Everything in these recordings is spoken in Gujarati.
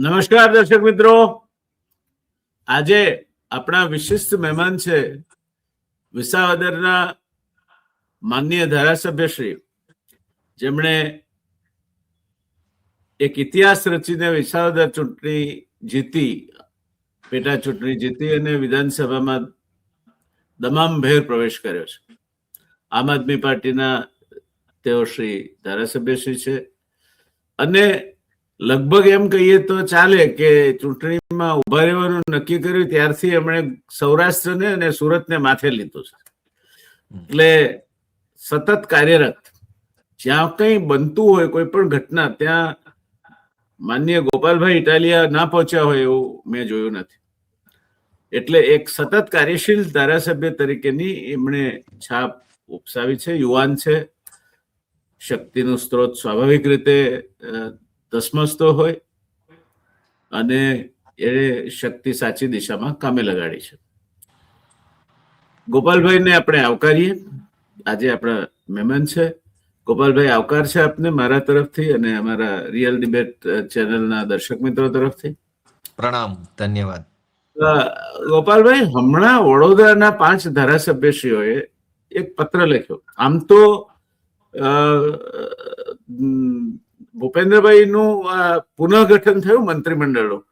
નમસ્કાર દર્શક મિત્રો, આજે આપણા વિશિષ્ટ મહેમાન છે વિસાવદરના માનનીય ધારાસભ્ય શ્રી, જેમણે એક ઇતિહાસ રચીને વિસાવદર ચૂંટણી જીતી, પેટા ચૂંટણી જીતી અને વિધાનસભામાં દમામભેર પ્રવેશ કર્યો છે. આમ આદમી પાર્ટીના તેઓ શ્રી ધારાસભ્ય શ્રી છે અને લગભગ એમ કહીએ તો ચાલે કે ચૂંટણીમાં ઉભા રહેવાનું નક્કી કર્યું ત્યારથી એમણે સૌરાષ્ટ્રને અને સુરતને માથે લીધું છે. એટલે સતત કાર્યરત, જ્યાં કંઈ બનતું હોય કોઈ પણ ઘટના ત્યાં માનનીય ગોપાલભાઈ ઇટાલિયા ના પહોંચ્યા હોય એવું મેં જોયું નથી. એટલે એક સતત કાર્યશીલ ધારાસભ્ય તરીકેની એમણે છાપ ઉપસાવી છે. યુવાન છે, શક્તિનો સ્ત્રોત સ્વાભાવિક રીતે ધસમસતો હોય અને એ શક્તિ સાચી દિશામાં કામે લગાડી છે. ગોપાલભાઈને આપણે આવકારીએ. આજે આપણા મહેમાન છે. ગોપાલભાઈ, આવકાર છે આપને મારા તરફથી અને અમારા રિયલ ડિબેટ ચેનલના દર્શક મિત્રો તરફથી. પ્રણામ, ધન્યવાદ. ગોપાલભાઈ, હમણાં વડોદરાના 5 ધારાસભ્યશ્રીઓએ એક પત્ર લખ્યો. આમ તો ભૂપેન્દ્રભાઈનું પુનઃગઠન થયું મંત્રીમંડળનું,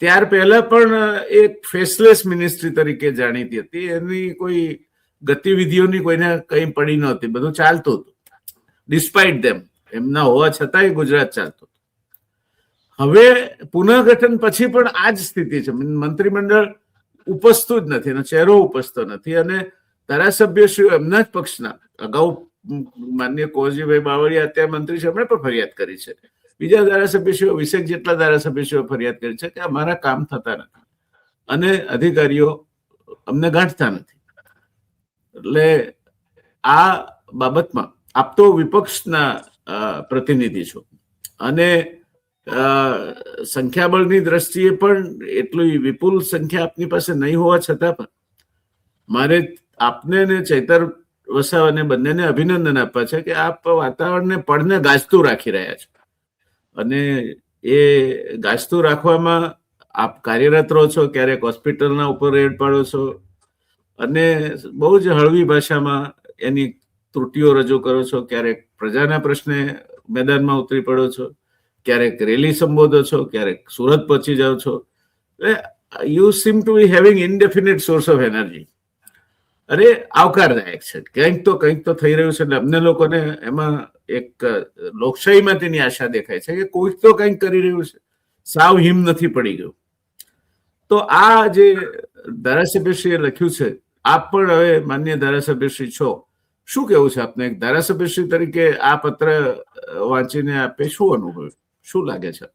ત્યાર પહેલા પણ એક ફેસલેસ મિનિસ્ટ્રી તરીકે જાણીતી હતી. એની કોઈ ગતિવિધિઓની કોઈને કંઈ પડી નહોતી, બધું ચાલતું હતું. ડિસ્પાઇટ ધેમ, એમના હોવા છતાંય ગુજરાત ચાલતું હતું. હવે પુનઃગઠન પછી પણ આ જ સ્થિતિ છે. મંત્રીમંડળ ઉપસતું જ નથી, એનો ચહેરો ઉપસતો નથી અને ધારાસભ્યશ્રીઓ એમના જ પક્ષના, અગાઉ માનનીય કુંવરજીભાઈ બાવળિયા અત્યારે મંત્રી છે, એમણે પણ ફરિયાદ કરી છે. બીજા ધારાસભ્યશ્રીઓ, 20 જેટલા ધારાસભ્યશ્રીઓ ફરિયાદ કરી છે કે અમારા કામ થતા નથી અને અધિકારીઓ અમને ગાંઠતા નથી. એટલે આ બાબતમાં આપ તો વિપક્ષના પ્રતિનિધિ છો અને સંખ્યાબળની દ્રષ્ટિએ પણ એટલી વિપુલ સંખ્યા આપની પાસે નહીં હોવા છતાં પણ મારે આપને ને ચૈતર વસાવાને બંનેને અભિનંદન આપવા છે કે આપ વાતાવરણને પડને ગાજતું રાખી રહ્યા છો અને એ ગાજતું રાખવામાં આપ કાર્યરત રહો છો. ક્યારેક હોસ્પિટલના ઉપર રેડ પાડો છો અને બહુ જ હળવી ભાષામાં એની ત્રુટીઓ રજૂ કરો છો. ક્યારેક પ્રજાના પ્રશ્ને મેદાનમાં ઉતરી પડો છો, ક્યારેક રેલી સંબોધો છો, ક્યારેક સુરત પહોંચી જાઓ છો. You sim two B having indefinite source of energy. અરે આવકારદાયક છે. કંઈક તો થઈ રહ્યું છે એટલે અમને લોકોને એમાં એક લોકશાહીમાં તેની આશા દેખાય છે કે કોઈક તો કંઈક કરી રહ્યું છે, સાવ હિમ નથી પડી ગયું. તો આ જે ધારાસભ્યશ્રીએ લખ્યું છે, આપ પણ હવે માન્ય ધારાસભ્યશ્રી છો, શું કેવું છે આપને એક ધારાસભ્યશ્રી તરીકે આ પત્ર વાંચીને આપે શું અનુભવ્યું, શું લાગે છે?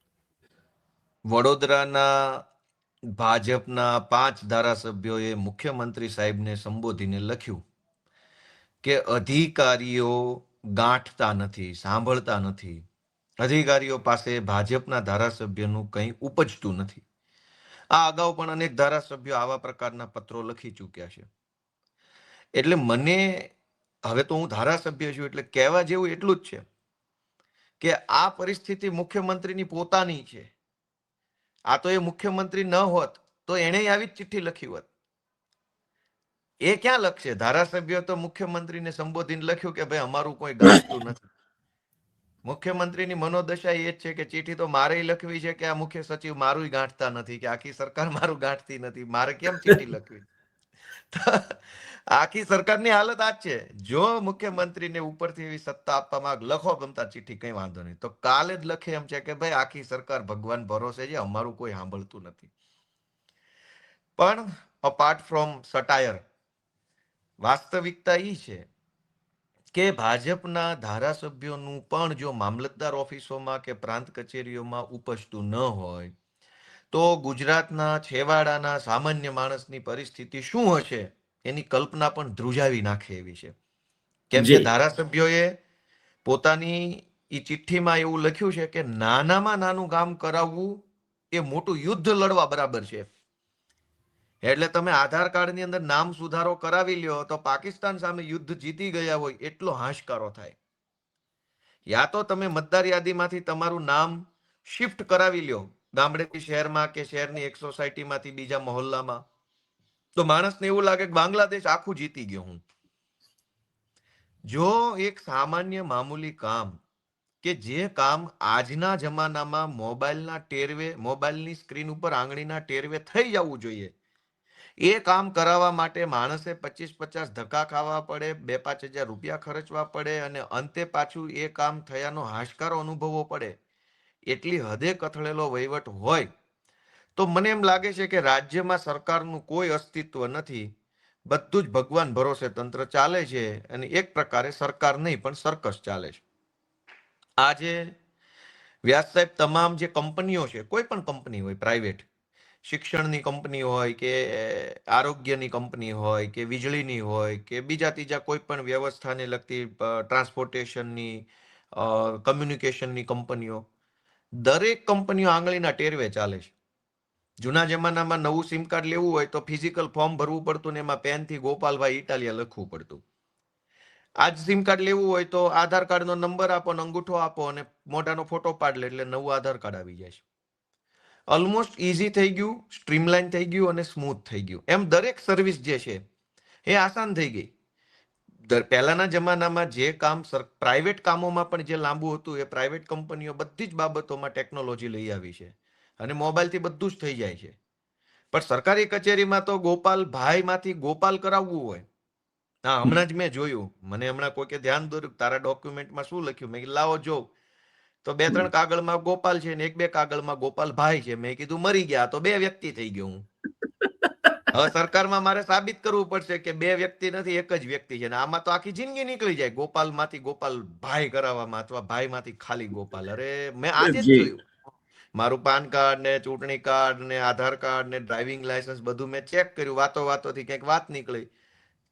વડોદરાના ભાજપના 5 ધારાસભ્યોએ મુખ્યમંત્રી સાહેબને સંબોધીને લખ્યું કે અધિકારીઓ ગાંઠતા નથી, સાંભળતા નથી, અધિકારીઓ પાસે ભાજપના ધારાસભ્યનું કંઈ ઉપજતું નથી. આ અગાઉ પણ અનેક ધારાસભ્યો આવા પ્રકારના પત્રો લખી ચૂક્યા છે. એટલે મને હવે તો હું ધારાસભ્ય છું એટલે કહેવા જેવું એટલું જ છે કે આ પરિસ્થિતિ મુખ્યમંત્રીની પોતાની છે. આ તો એ મુખ્યમંત્રી ન હોત તો એણે આવી જ ચિઠ્ઠી લખી હોત. એ ક્યાં લખશે? ધારાસભ્યો તો મુખ્યમંત્રીને સંબોધીને લખ્યું કે ભાઈ અમારું કોઈ ગાંઠતું નથી. મુખ્યમંત્રીની મનોદશા એ જ છે કે ચિઠ્ઠી તો મારે લખવી છે કે આ મુખ્ય સચિવ મારું ગાંઠતા નથી, કે આખી સરકાર મારું ગાંઠતી નથી, મારે કેમ ચિઠ્ઠી લખવી? આખી સરકારની હાલત આ જ છે. જો મુખ્યમંત્રીને ઉપરથી એવી સત્તા આપવામાં લખો ગમતા ચિઠ્ઠી, કઈ વાંધો નહીં, તો કાલે જ લખે એમ છે કે ભાઈ આખી સરકાર ભગવાન ભરોસે છે, અમારું કોઈ સાંભળતું નથી. પણ અપાર્ટ ફ્રોમ સટાયર, વાસ્તવિકતા એ છે કે ભાજપના ધારાસભ્યોનું પણ જો મામલતદાર ઓફિસોમાં કે પ્રાંત કચેરીઓમાં ઉપજતું ન હોય તો ગુજરાતના છેવાડાના સામાન્ય માણસની પરિસ્થિતિ શું હશે એની કલ્પના પણ ધ્રુજાવી નાખે એવી છે. કેમ કે ધારાસભ્યોએ પોતાની એ ચિઠ્ઠીમાં એવું લખ્યું છે કે નાનામાં નાનું કામ કરાવવું એ મોટું યુદ્ધ લડવા બરાબર છે. એટલે તમે આધાર કાર્ડની અંદર નામ સુધારો કરાવી લ્યો તો પાકિસ્તાન સામે યુદ્ધ જીતી ગયા હોય એટલો હાશકારો થાય. યા તો તમે મતદાર યાદીમાંથી તમારું નામ શિફ્ટ કરાવી લ્યો ગામડેથી શહેરમાં કે શહેરની એક સોસાયટીમાંથી બીજા મહોલ્લામાં, તો માણસને એવું લાગે કે બાંગ્લાદેશ આખું જીતી ગયો હું. જો એક સામાન્ય મામૂલી કામ, કે જે કામ આજના જમાનામાં મોબાઈલના ટેરવે, મોબાઈલની સ્ક્રીન ઉપર આંગળીના ટેરવે થઈ જવું જોઈએ, એ કામ કરાવવા માટે માણસે 25-50 ધક્કા ખાવા પડે, 2-5 હજાર રૂપિયા ખર્ચવા પડે, અને અંતે પાછું એ કામ થયાનો હાશકારો અનુભવવો પડે, એટલી હદે કથળેલો વહીવટ હોય તો મને એમ લાગે છે કે રાજ્યમાં સરકારનું કોઈ અસ્તિત્વ નથી. બધું જ ભગવાન ભરોસે તંત્ર ચાલે છે, અને એક પ્રકારે સરકાર નહીં પણ સર્કસ ચાલે છે. આજે વ્યાસ સાહેબ, તમામ જે કંપનીઓ છે, કોઈ પણ કંપની હોય, પ્રાઇવેટ, શિક્ષણની કંપની હોય કે આરોગ્યની કંપની હોય કે વીજળીની હોય કે બીજા ત્રીજા કોઈ પણ વ્યવસ્થાને લગતી ટ્રાન્સપોર્ટેશનની, કમ્યુનિકેશનની કંપનીઓ, દરેક કંપનીઓ આંગળીના ટેરવે ચાલે છે. જૂના જમાનામાં નવું સિમ કાર્ડ લેવું હોય તો ફિઝિકલ ફોર્મ ભરવું પડતું ને એમાં પેનથી ગોપાલભાઈ ઇટાલિયા લખવું પડતું. આજ સિમ કાર્ડ લેવું હોય તો આધાર કાર્ડનો નંબર આપો ને અંગૂઠો આપો અને મોઢાનો ફોટો પાડી લે એટલે નવું આધાર કાર્ડ આવી જાય છે. ઓલમોસ્ટ ઇઝી થઈ ગયું, સ્ટ્રીમલાઇન થઈ ગયું અને સ્મૂથ થઈ ગયું. એમ દરેક સર્વિસ જે છે એ આસાન થઈ ગઈ. પહેલાના જમાનામાં જે કામ પ્રાઇવેટ કામોમાં પણ જે લાંબુ હતું, એ પ્રાઇવેટ કંપનીઓ બધી જ બાબતોમાં ટેકનોલોજી લઈ આવી છે અને મોબાઈલથી બધું જ થઈ જાય છે. પણ સરકારી કચેરીમાં તો ગોપાલભાઈ માંથી ગોપાલ કરાવવું હોય. હા, હમણાં જ મેં જોયું, મને હમણાં કોઈકે ધ્યાન દોર્યું, તારા ડોક્યુમેન્ટમાં શું લખ્યું? મેં કીધું લાવો જો, તો 2-3 કાગળમાં ગોપાલ છે ને 1-2 કાગળમાં ગોપાલભાઈ છે. મેં કીધું મરી ગયા તો 2 વ્યક્તિ થઈ ગયો હું. હવે સરકારમાં મારે સાબિત કરવું પડશે કે 2 વ્યક્તિ નથી, એક જ વ્યક્તિ છે. ને આમાં તો આખી જિંદગી નીકળી જાય ગોપાલ માંથી ગોપાલ ભાઈ કરાવવામાં, અથવા ભાઈ માંથી ખાલી ગોપાલ. અરે મેં આજે જ જી જોયું, મારું પાન કાર્ડ ને ચૂંટણી કાર્ડ ને આધાર કાર્ડ ને ડ્રાઇવિંગ લાયસન્સ બધું મેં ચેક કર્યું. વાતોથી કંઈક વાત નીકળી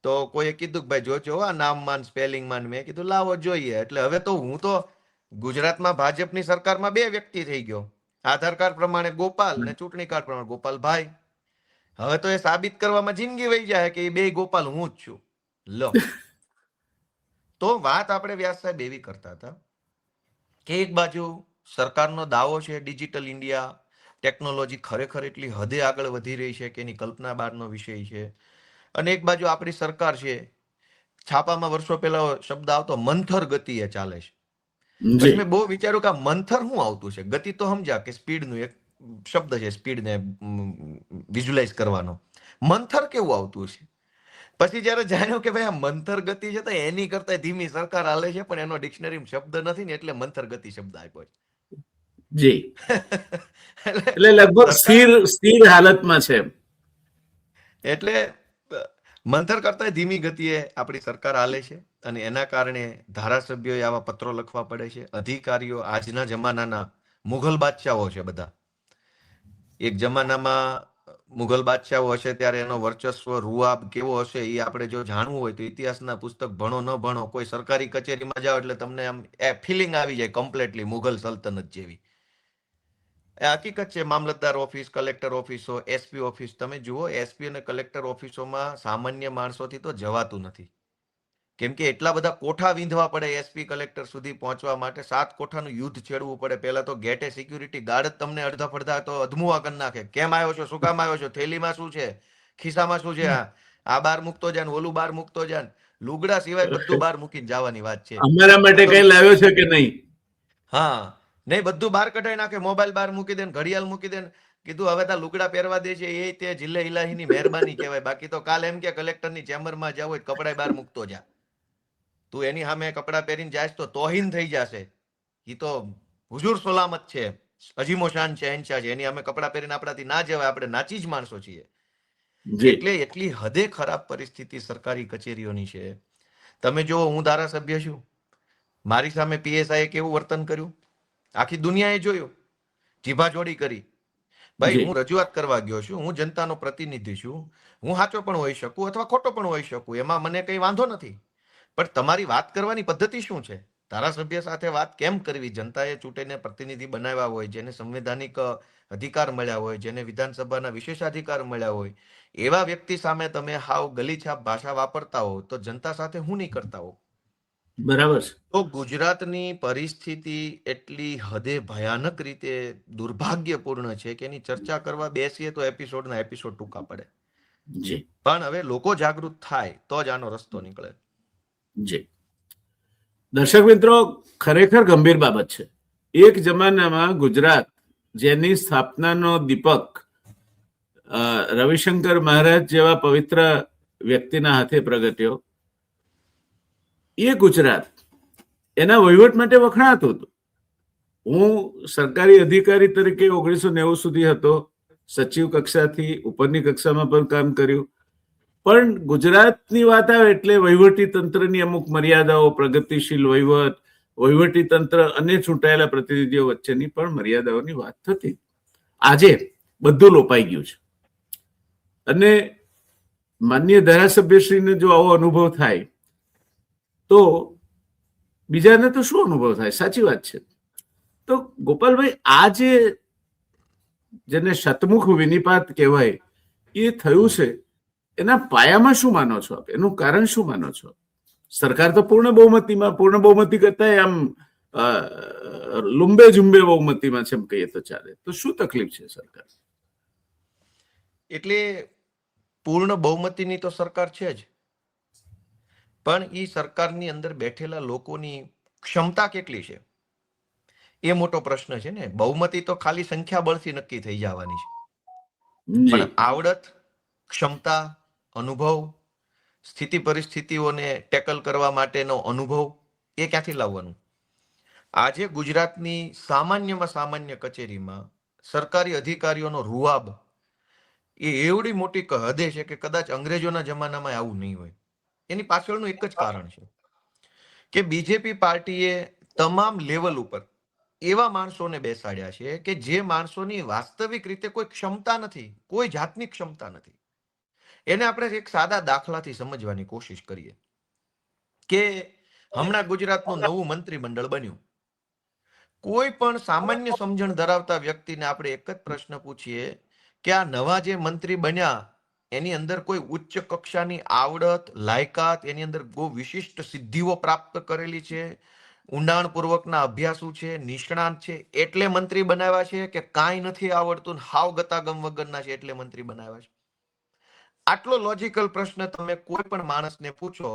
તો કોઈએ કીધું કે ભાઈ જોજો આ નામમાં સ્પેલિંગમાં. મેં કીધું લાવો જોઈએ. એટલે હવે તો હું તો ગુજરાતમાં ભાજપની સરકારમાં 2 વ્યક્તિ થઈ ગયો. આધાર કાર્ડ પ્રમાણે ગોપાલ ને ચૂંટણી કાર્ડ પ્રમાણે ગોપાલભાઈ. હવે તો એ સાબિત કરવામાં જિંદગી વહી જાય કે એ 2 ગોપાલ હું જ છું. લો, તો વાત આપણે વ્યાસ સાહેબ એવી કરતા હતા કે એક બાજુ સરકારનો દાવો છે ડિજિટલ ઇન્ડિયા, ટેકનોલોજી ખરેખર એટલી હદે આગળ વધી રહી છે કે એની કલ્પના બહારનો વિષય છે. અને એક બાજુ આપણી સરકાર છે, છાપામાં વર્ષો પહેલા શબ્દ આવતો મંથર ગતિએ ચાલે છે. પછી જી મેં બહુ વિચાર્યું કે આ મંથર શું આવતું છે? ગતિ તો સમજ્યા કે સ્પીડનું એક શબ્દ છે, સ્પીડને વિઝ્યુલાઇઝ કરવાનો. મંથર કેવું આવતું છે? પછી જયારે જાણ્યું કે ભાઈ આ મંથર ગતિ છે, તો એની કરતા ધીમી સરકાર હાલે છે, પણ એનો ડિક્શનરી શબ્દ નથી ને એટલે મંથર ગતિ શબ્દ આપ્યો છે. જી એટલે એટલે લગભગ સરકાર, સ્થિર હાલતમાં છે. એટલે મંથર કરતા ધીમી ગતિએ આપણી સરકાર હાલે છે. અને એના કારણે ધારાસભ્યોએ આવા પત્રો લખવા પડે છે. અધિકારીઓ આજના જમાનાના મુઘલ બાદશાહો છે બધા. એક જમાનામાં મુઘલ બાદશાહો હશે ત્યારે એનો વર્ચસ્વ રૂઆબ કેવો હશે એ આપણે જો જાણવું હોય તો ઇતિહાસના પુસ્તક ભણો ન ભણો, કોઈ સરકારી કચેરીમાં જાઓ એટલે તમને આમ ફિલિંગ આવી જાય કમ્પ્લીટલી મુઘલ સલ્તનત જેવી. એ હકીકત છે. મામલતદાર ઓફિસ, કલેક્ટર ઓફિસો, એસપી ઓફિસ, તમે જુઓ એસપી અને કલેક્ટર ઓફિસોમાં સામાન્ય માણસોથી તો જવાતું નથી. કેમ કે એટલા બધા કોઠા વીંધવા પડે એસપી કલેક્ટર સુધી પહોંચવા માટે. 7 કોઠાનું યુદ્ધ છેડવું પડે. પહેલા તો ગેટે સિક્યુરિટી ગાર્ડ જ તમને અડધા પડધા તો અધમુઆ કરી નાખે. કેમ આવ્યો છો? શું કામ આવ્યો છો? થેલીમાં શું છે? ખિસ્સામાં શું છે? આ બાર મૂકતો જાન, ઓલું બાર મૂકતો જાન. લુગડા સિવાય બધું બાર મૂકીને જવાની વાત છે. અમારા માટે હવે તો કઈ લાવ્યો છે કે નહીં? હા, નહીં, બધું બહાર કઢાઈ નાખે. મોબાઈલ બહાર મૂકી દે, ઘડિયાળ મૂકી દે. કીધું હવે તા લુગડા પહેરવા દે છે એ તે જિલ્લે ઇલાહીની મહેરબાની કહેવાય. બાકી તો કાલ એમ કે કલેક્ટરની ચેમ્બરમાં જાવ હોય કપડાય બહાર મૂકતો જા. તું એની સામે કપડા પહેરીને જાય તો તોહીન થઈ જશે. એ તો હુજુર સલામત છે, અજીમો શાન છે, શહેનશાહ છે. એની સામે કપડા પહેરીને આપણાથી ના જવાય. આપણે નાચી જ માણસો છીએ. જી એટલે એટલી હદે ખરાબ પરિસ્થિતિ સરકારી કચેરીઓની છે. તમે જુઓ, હું ધારાસભ્ય છું, મારી સામે પીએસઆઈએ કેવું વર્તન કર્યું આખી દુનિયાએ જોયું. જીભા જોડી કરી. ભાઈ, જી હું રજૂઆત કરવા ગયો છું, હું જનતાનો પ્રતિનિધિ છું, હું સાચો પણ હોઈ શકું અથવા ખોટો પણ હોઈ શકું, એમાં મને કંઈ વાંધો નથી. પણ તમારી વાત કરવાની પદ્ધતિ શું છે? ધારાસભ્ય સાથે વાત કેમ કરવી? જનતાએ ચૂંટીને પ્રતિનિધિ બનાવ્યા હોય, જેને સંવૈધાનિક અધિકાર મળ્યા હોય, જેને વિધાનસભાના વિશેષાધિકાર મળ્યા હોય, એવા વ્યક્તિ સામે તમે હાવ ગલીછાપ ભાષા વાપરતા હો તો જનતા સાથે હું નહીં કરતા હો? બરાબર છે. તો ગુજરાતની પરિસ્થિતિ એટલી હદે ભયાનક રીતે દુર્ભાગ્યપૂર્ણ છે કે એની ચર્ચા કરવા બેસીએ તો એપિસોડના એપિસોડ ટૂંકા પડે. જી પણ હવે લોકો જાગૃત થાય તો જ આનો રસ્તો નીકળે. જી દર્શક મિત્રો, ખરેખર ગંભીર બાબત છે. એક જમાનામાં ગુજરાત, જેની સ્થાપનાનો દીપક રવિશંકર મહારાજ જેવા પવિત્ર વ્યક્તિના હાથે પ્રગટ્યો, એ ગુજરાત એના વહીવટ માટે વખણાતું હતું. હું સરકારી અધિકારી તરીકે 1990 સુધી હતો. સચિવ કક્ષાથી ઉપરની કક્ષામાં પણ કામ કર્યું. પણ ગુજરાતની વાત આવે એટલે વહીવટી તંત્રની અમુક મર્યાદાઓ, પ્રગતિશીલ વહીવટ, વહીવટી તંત્ર અને ચૂંટાયેલા પ્રતિનિધિઓ વચ્ચેની પણ મર્યાદાઓની વાત થતી. આજે બધું લોપાઈ ગયું છે. અને માનનીય ધારાસભ્યશ્રીને જો આવો અનુભવ થાય તો બીજાને તો શું અનુભવ થાય? સાચી વાત છે. તો ગોપાલભાઈ, આ જેને શતમુખ વિનિપાત કહેવાય એ થયું છે, એના પાયામાં શું માનો છો આપ? એનું કારણ શું માનો છો? સરકાર તો પૂર્ણ બહુમતી કરતા આમ લુંબે ઝુંબે બહુમતીમાં છે, એમ કહીએ તો ચાલે. તો શું તકલીફ છે સરકાર? એટલે પૂર્ણ બહુમતીની તો સરકાર છે જ, પણ એ સરકારની અંદર બેઠેલા લોકોની ક્ષમતા કેટલી છે એ મોટો પ્રશ્ન છે ને. બહુમતી તો ખાલી સંખ્યા બળથી નક્કી થઈ જવાની છે, પણ આવડત, ક્ષમતા, અનુભવ, સ્થિતિ પરિસ્થિતિઓને ટેકલ કરવા માટેનો અનુભવ એ ક્યાંથી લાવવાનું? આજે ગુજરાતની સામાન્યમાં સામાન્ય કચેરીમાં સરકારી અધિકારીઓનો રૂઆબ એ એવડી મોટી હદે છે કે કદાચ અંગ્રેજોના જમાનામાં આવું નહીં હોય. એની પાછળનું એક જ કારણ છે કે બીજેપી પાર્ટીએ તમામ લેવલ ઉપર એવા માણસોને બેસાડ્યા છે કે જે માણસોની વાસ્તવિક રીતે કોઈ ક્ષમતા નથી, કોઈ જાતની ક્ષમતા નથી. એને આપણે એક સાદા દાખલાથી સમજવાની કોશિશ કરીએ કે હમણાં ગુજરાતનું નવું મંત્રીમંડળ બન્યું. કોઈ પણ સામાન્ય સમજણ ધરાવતા વ્યક્તિને આપણે એક જ પ્રશ્ન પૂછીએ કે આ નવા જે મંત્રી બન્યા એની અંદર કોઈ ઉચ્ચ કક્ષાની આવડત, લાયકાત, એની અંદર બહુ વિશિષ્ટ સિદ્ધિઓ પ્રાપ્ત કરેલી છે, ઊંડાણપૂર્વકના અભ્યાસુ છે, નિષ્ણાંત છે એટલે મંત્રી બનાવ્યા છે, કે કાંઈ નથી આવડતું હાવ ગતાગમ વગરના છે એટલે મંત્રી બનાવ્યા છે? આટલો લોજિકલ પ્રશ્ન તમે કોઈ પણ માણસને પૂછો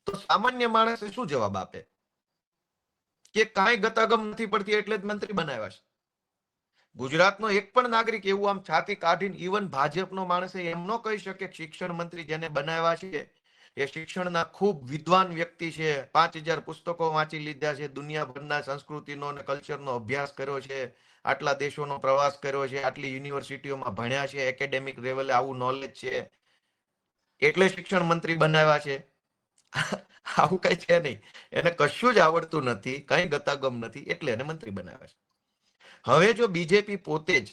તો સામાન્ય માણસે શું જવાબ આપે? કે કાંઈ ગતાગમ નથી પડતી એટલે જ મંત્રી બનાવ્યા છે. ગુજરાતનો એક પણ નાગરિક એવું આમ છાતી કાઢીને, ઇવન ભાજપનો માણસ એમ ન કહી શકે શિક્ષણ મંત્રી જેને બનાવ્યા છે એ શિક્ષણના ખૂબ વિદ્વાન વ્યક્તિ છે, 5000 પુસ્તકો વાંચી લીધા છે, દુનિયાભરના સંસ્કૃતિનો અને કલ્ચરનો અભ્યાસ કર્યો છે, આટલા દેશોનો પ્રવાસ કર્યો છે, આટલી યુનિવર્સિટીઓમાં ભણ્યા છે, એકેડેમિક લેવલે આવું નોલેજ છે એટલે શિક્ષણ મંત્રી બનાવ્યા છે? આવું કઈ છે નહીં. એને કશું જ આવડતું નથી, કઈ ગતાગમ નથી એટલે એને મંત્રી બનાવ્યા છે. હવે જો બીજેપી પોતે જ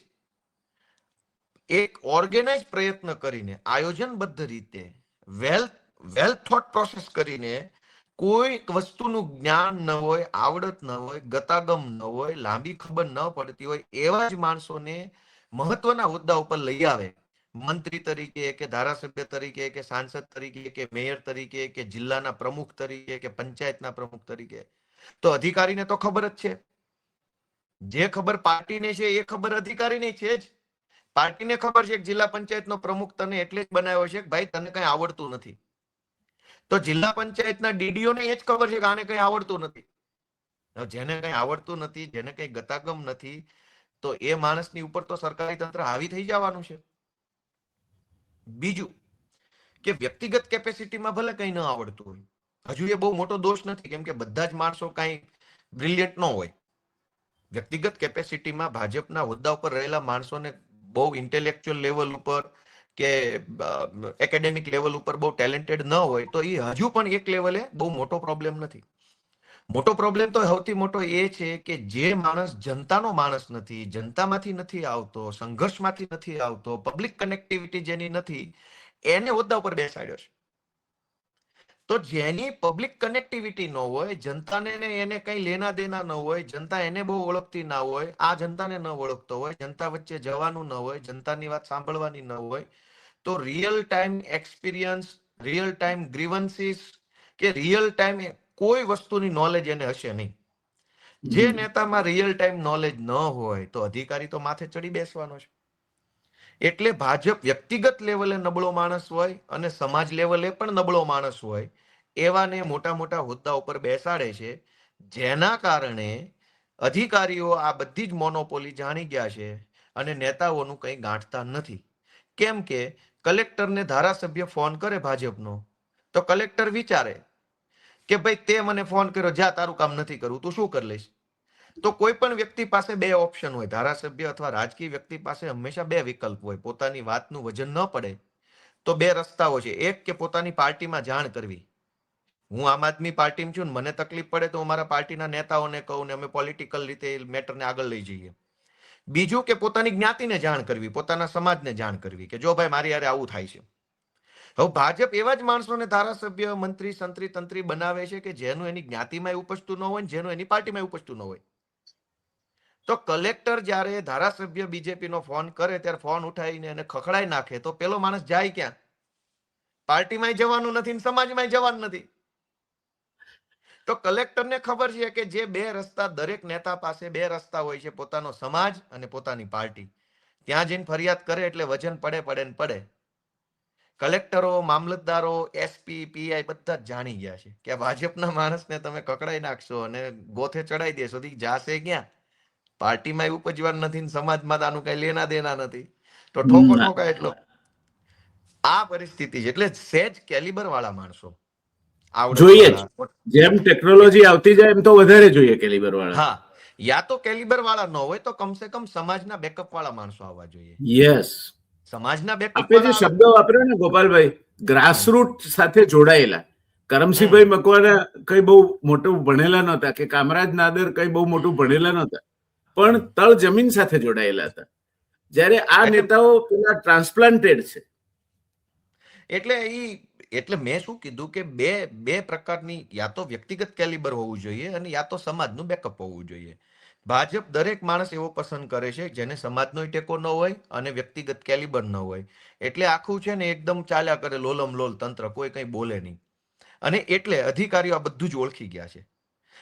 એક ઓર્ગેનાઇઝ પ્રયત્ન કરીને, આયોજનબદ્ધ રીતે, વેલ થોટ પ્રોસેસ કરીને, કોઈ વસ્તુનું જ્ઞાન ન હોય, આવડત ન હોય, ગતાગમ ન હોય, લાંબી ખબર ન પડતી હોય એવા જ માણસોને મહત્વના હોદ્દા ઉપર લઈ આવે, મંત્રી તરીકે કે ધારાસભ્ય તરીકે કે સાંસદ તરીકે કે મેયર તરીકે કે જિલ્લાના પ્રમુખ તરીકે કે પંચાયતના પ્રમુખ તરીકે, તો અધિકારીને તો ખબર જ છે. જે ખબર પાર્ટીને છે એ ખબર અધિકારીને છે જ. પાર્ટીને ખબર છે કે જિલ્લા પંચાયતનો પ્રમુખ તને એટલે જ બનાવ્યો છે કે ભાઈ તને કઈ આવડતું નથી. તો જિલ્લા પંચાયતના ડીડીઓને એ જ ખબર છે કે આને કઈ આવડતું નથી. જેને કઈ આવડતું નથી, જેને કઈ ગતાગમ નથી, તો એ માણસની ઉપર તો સરકારી તંત્ર હાવી થઈ જવાનું છે. બીજું કે વ્યક્તિગત કેપેસિટીમાં ભલે કઈ ન આવડતું હોય, હજુ એ બહુ મોટો દોષ નથી, કેમ કે બધા જ માણસો કઈ બ્રિલિયન્ટ ન હોય. વ્યક્તિગત કેપેસિટીમાં ભાજપના હોદ્દા ઉપર રહેલા માણસોને બહુ ઇન્ટેલેક્ચ્યુઅલ લેવલ ઉપર કે એકેડેમિક લેવલ ઉપર બહુ ટેલેન્ટેડ ન હોય તો એ હજુ પણ એક લેવલે બહુ મોટો પ્રોબ્લેમ નથી. મોટો પ્રોબ્લેમ તો સૌથી મોટો એ છે કે જે માણસ જનતાનો માણસ નથી, જનતામાંથી નથી આવતો, સંઘર્ષમાંથી નથી આવતો, પબ્લિક કનેક્ટિવિટી જેની નથી, એને હોદ્દા ઉપર બેસાડ્યો છે. તો જેની પબ્લિક કનેક્ટિવિટી ન હોય, જનતાને એને કઈ લેના દેના ન હોય, જનતા એને બહુ ઓળખતી ના હોય, આ જનતાને ન ઓળખતો હોય, જનતા વચ્ચે જવાનું ન હોય, જનતાની વાત સાંભળવાની ન હોય, તો real time experience, real time grievances કે રિયલ ટાઈમ કોઈ વસ્તુની નોલેજ એને હશે નહીં. જે નેતામાં રિયલ ટાઈમ નોલેજ ન હોય તો અધિકારી તો માથે ચડી બેસવાનો છે. એટલે ભાજપ વ્યક્તિગત લેવલે નબળો માણસ હોય અને સમાજ લેવલે પણ નબળો માણસ હોય એવાને મોટા મોટા હોદ્દા ઉપર બેસાડે છે, જેના કારણે અધિકારીઓ આ બધી જ મોનોપોલી જાણી ગયા છે અને નેતાઓનું કંઈ ગાંઠતા નથી. કેમ કે કલેક્ટરને ધારાસભ્ય ફોન કરે ભાજપનો તો કલેક્ટર વિચારે કે ભાઈ તે મને ફોન કર્યો, જા તારું કામ નથી કરવું, તું શું કરી લઈશ? તો કોઈ પણ વ્યક્તિ પાસે બે ઓપ્શન હોય, ધારાસભ્ય અથવા રાજકીય વ્યક્તિ પાસે હંમેશા બે વિકલ્પ હોય. પોતાની વાતનું વજન ન પડે તો બે રસ્તાઓ છે. એક કે પોતાની પાર્ટીમાં જાણ કરવી, હું આમ આદમી પાર્ટીમાં છું ને મને તકલીફ પડે તો હું મારા પાર્ટીના નેતાઓને કહું ને અમે પોલિટિકલ રીતે મેટરને આગળ લઈ જઈએ. બીજું કે પોતાની જ્ઞાતિને જાણ કરવી, પોતાના સમાજને જાણ કરવી કે જો ભાઈ મારી યારે આવું થાય છે. હવે ભાજપ એવા જ માણસોને ધારાસભ્ય, મંત્રી, સંત્રી, તંત્રી બનાવે છે કે જેનું એની જ્ઞાતિમાં ઉપજતું ન હોય ને જેનું એની પાર્ટીમાં ઉપજતું ન હોય. તો કલેક્ટર જ્યારે ધારાસભ્ય બીજેપી નો ફોન કરે ત્યારે ફોન ઉઠાવીને એને ખખડાઈ નાખે તો પેલો માણસ જાય ક્યાં? પાર્ટીમાં જવાનું નથી, સમાજમાં જવાનું નથી. તો કલેક્ટરને ખબર છે કે જે બે રસ્તા, દરેક નેતા પાસે બે રસ્તા હોય છે, પોતાનો સમાજ અને પોતાની પાર્ટી. ત્યાં જઈને ફરિયાદ કરે એટલે વજન પડે પડે ને પડે. કલેક્ટરો, મામલતદારો, એસપી, પીઆઈ બધા જ જાણી ગયા છે કે ભાજપના માણસને તમે કકડાઈ નાખશો અને ગોથે ચડાઈ દેશો તો જાશે ક્યાં? પાર્ટીમાં ઉપજવાનું નથી ને સમાજમાં આનું કઈ લેના દેના નથી, તો ઠોકો ઠોકા. એટલો આ પરિસ્થિતિ છે. એટલે સેજ કેલિબર વાળા માણસો જોઈએ. જેમ ટેકનોલોજી આવતી જાય એમ તો વધારે જોઈએ કેલિબર વાળા. હા, યા તો કેલિબર વાળા ન હોય તો કમસે કમ સમાજના બેકઅપ વાળા માણસો આવવા જોઈએ. યસ, સમાજના બેકઅપ આપે જે શબ્દ વાપર્યો ને ગોપાલભાઈ, ગ્રાસરૂટ સાથે જોડાયેલા. કરમસિંહભાઈ મકવાણા કઈ બહુ મોટું ભણેલા નહોતા કે કામરાજ નાદર કઈ બહુ મોટું ભણેલા નહોતા, પણ તળ જમીન સાથે જોડાયેલા હતા. જ્યારે આ નેતાઓ પેલા ટ્રાન્સપ્લાન્ટેડ છે. એટલે મેં શું કીધું કે બે પ્રકારની, યા તો વ્યક્તિગત કેલિબર હોવું જોઈએ અને યા તો સમાજનું બેકઅપ હોવું જોઈએ. ભાજપ દરેક માણસ એવો પસંદ કરે છે જેને સમાજનો ટેકો ન હોય અને વ્યક્તિગત કેલિબર ન હોય. એટલે આખું છે ને એકદમ ચાલ્યા કરે લોલમ લોલ તંત્ર, કોઈ કંઈ બોલે નહીં. અને એટલે અધિકારીઓ આ બધું જ ઓળખી ગયા છે.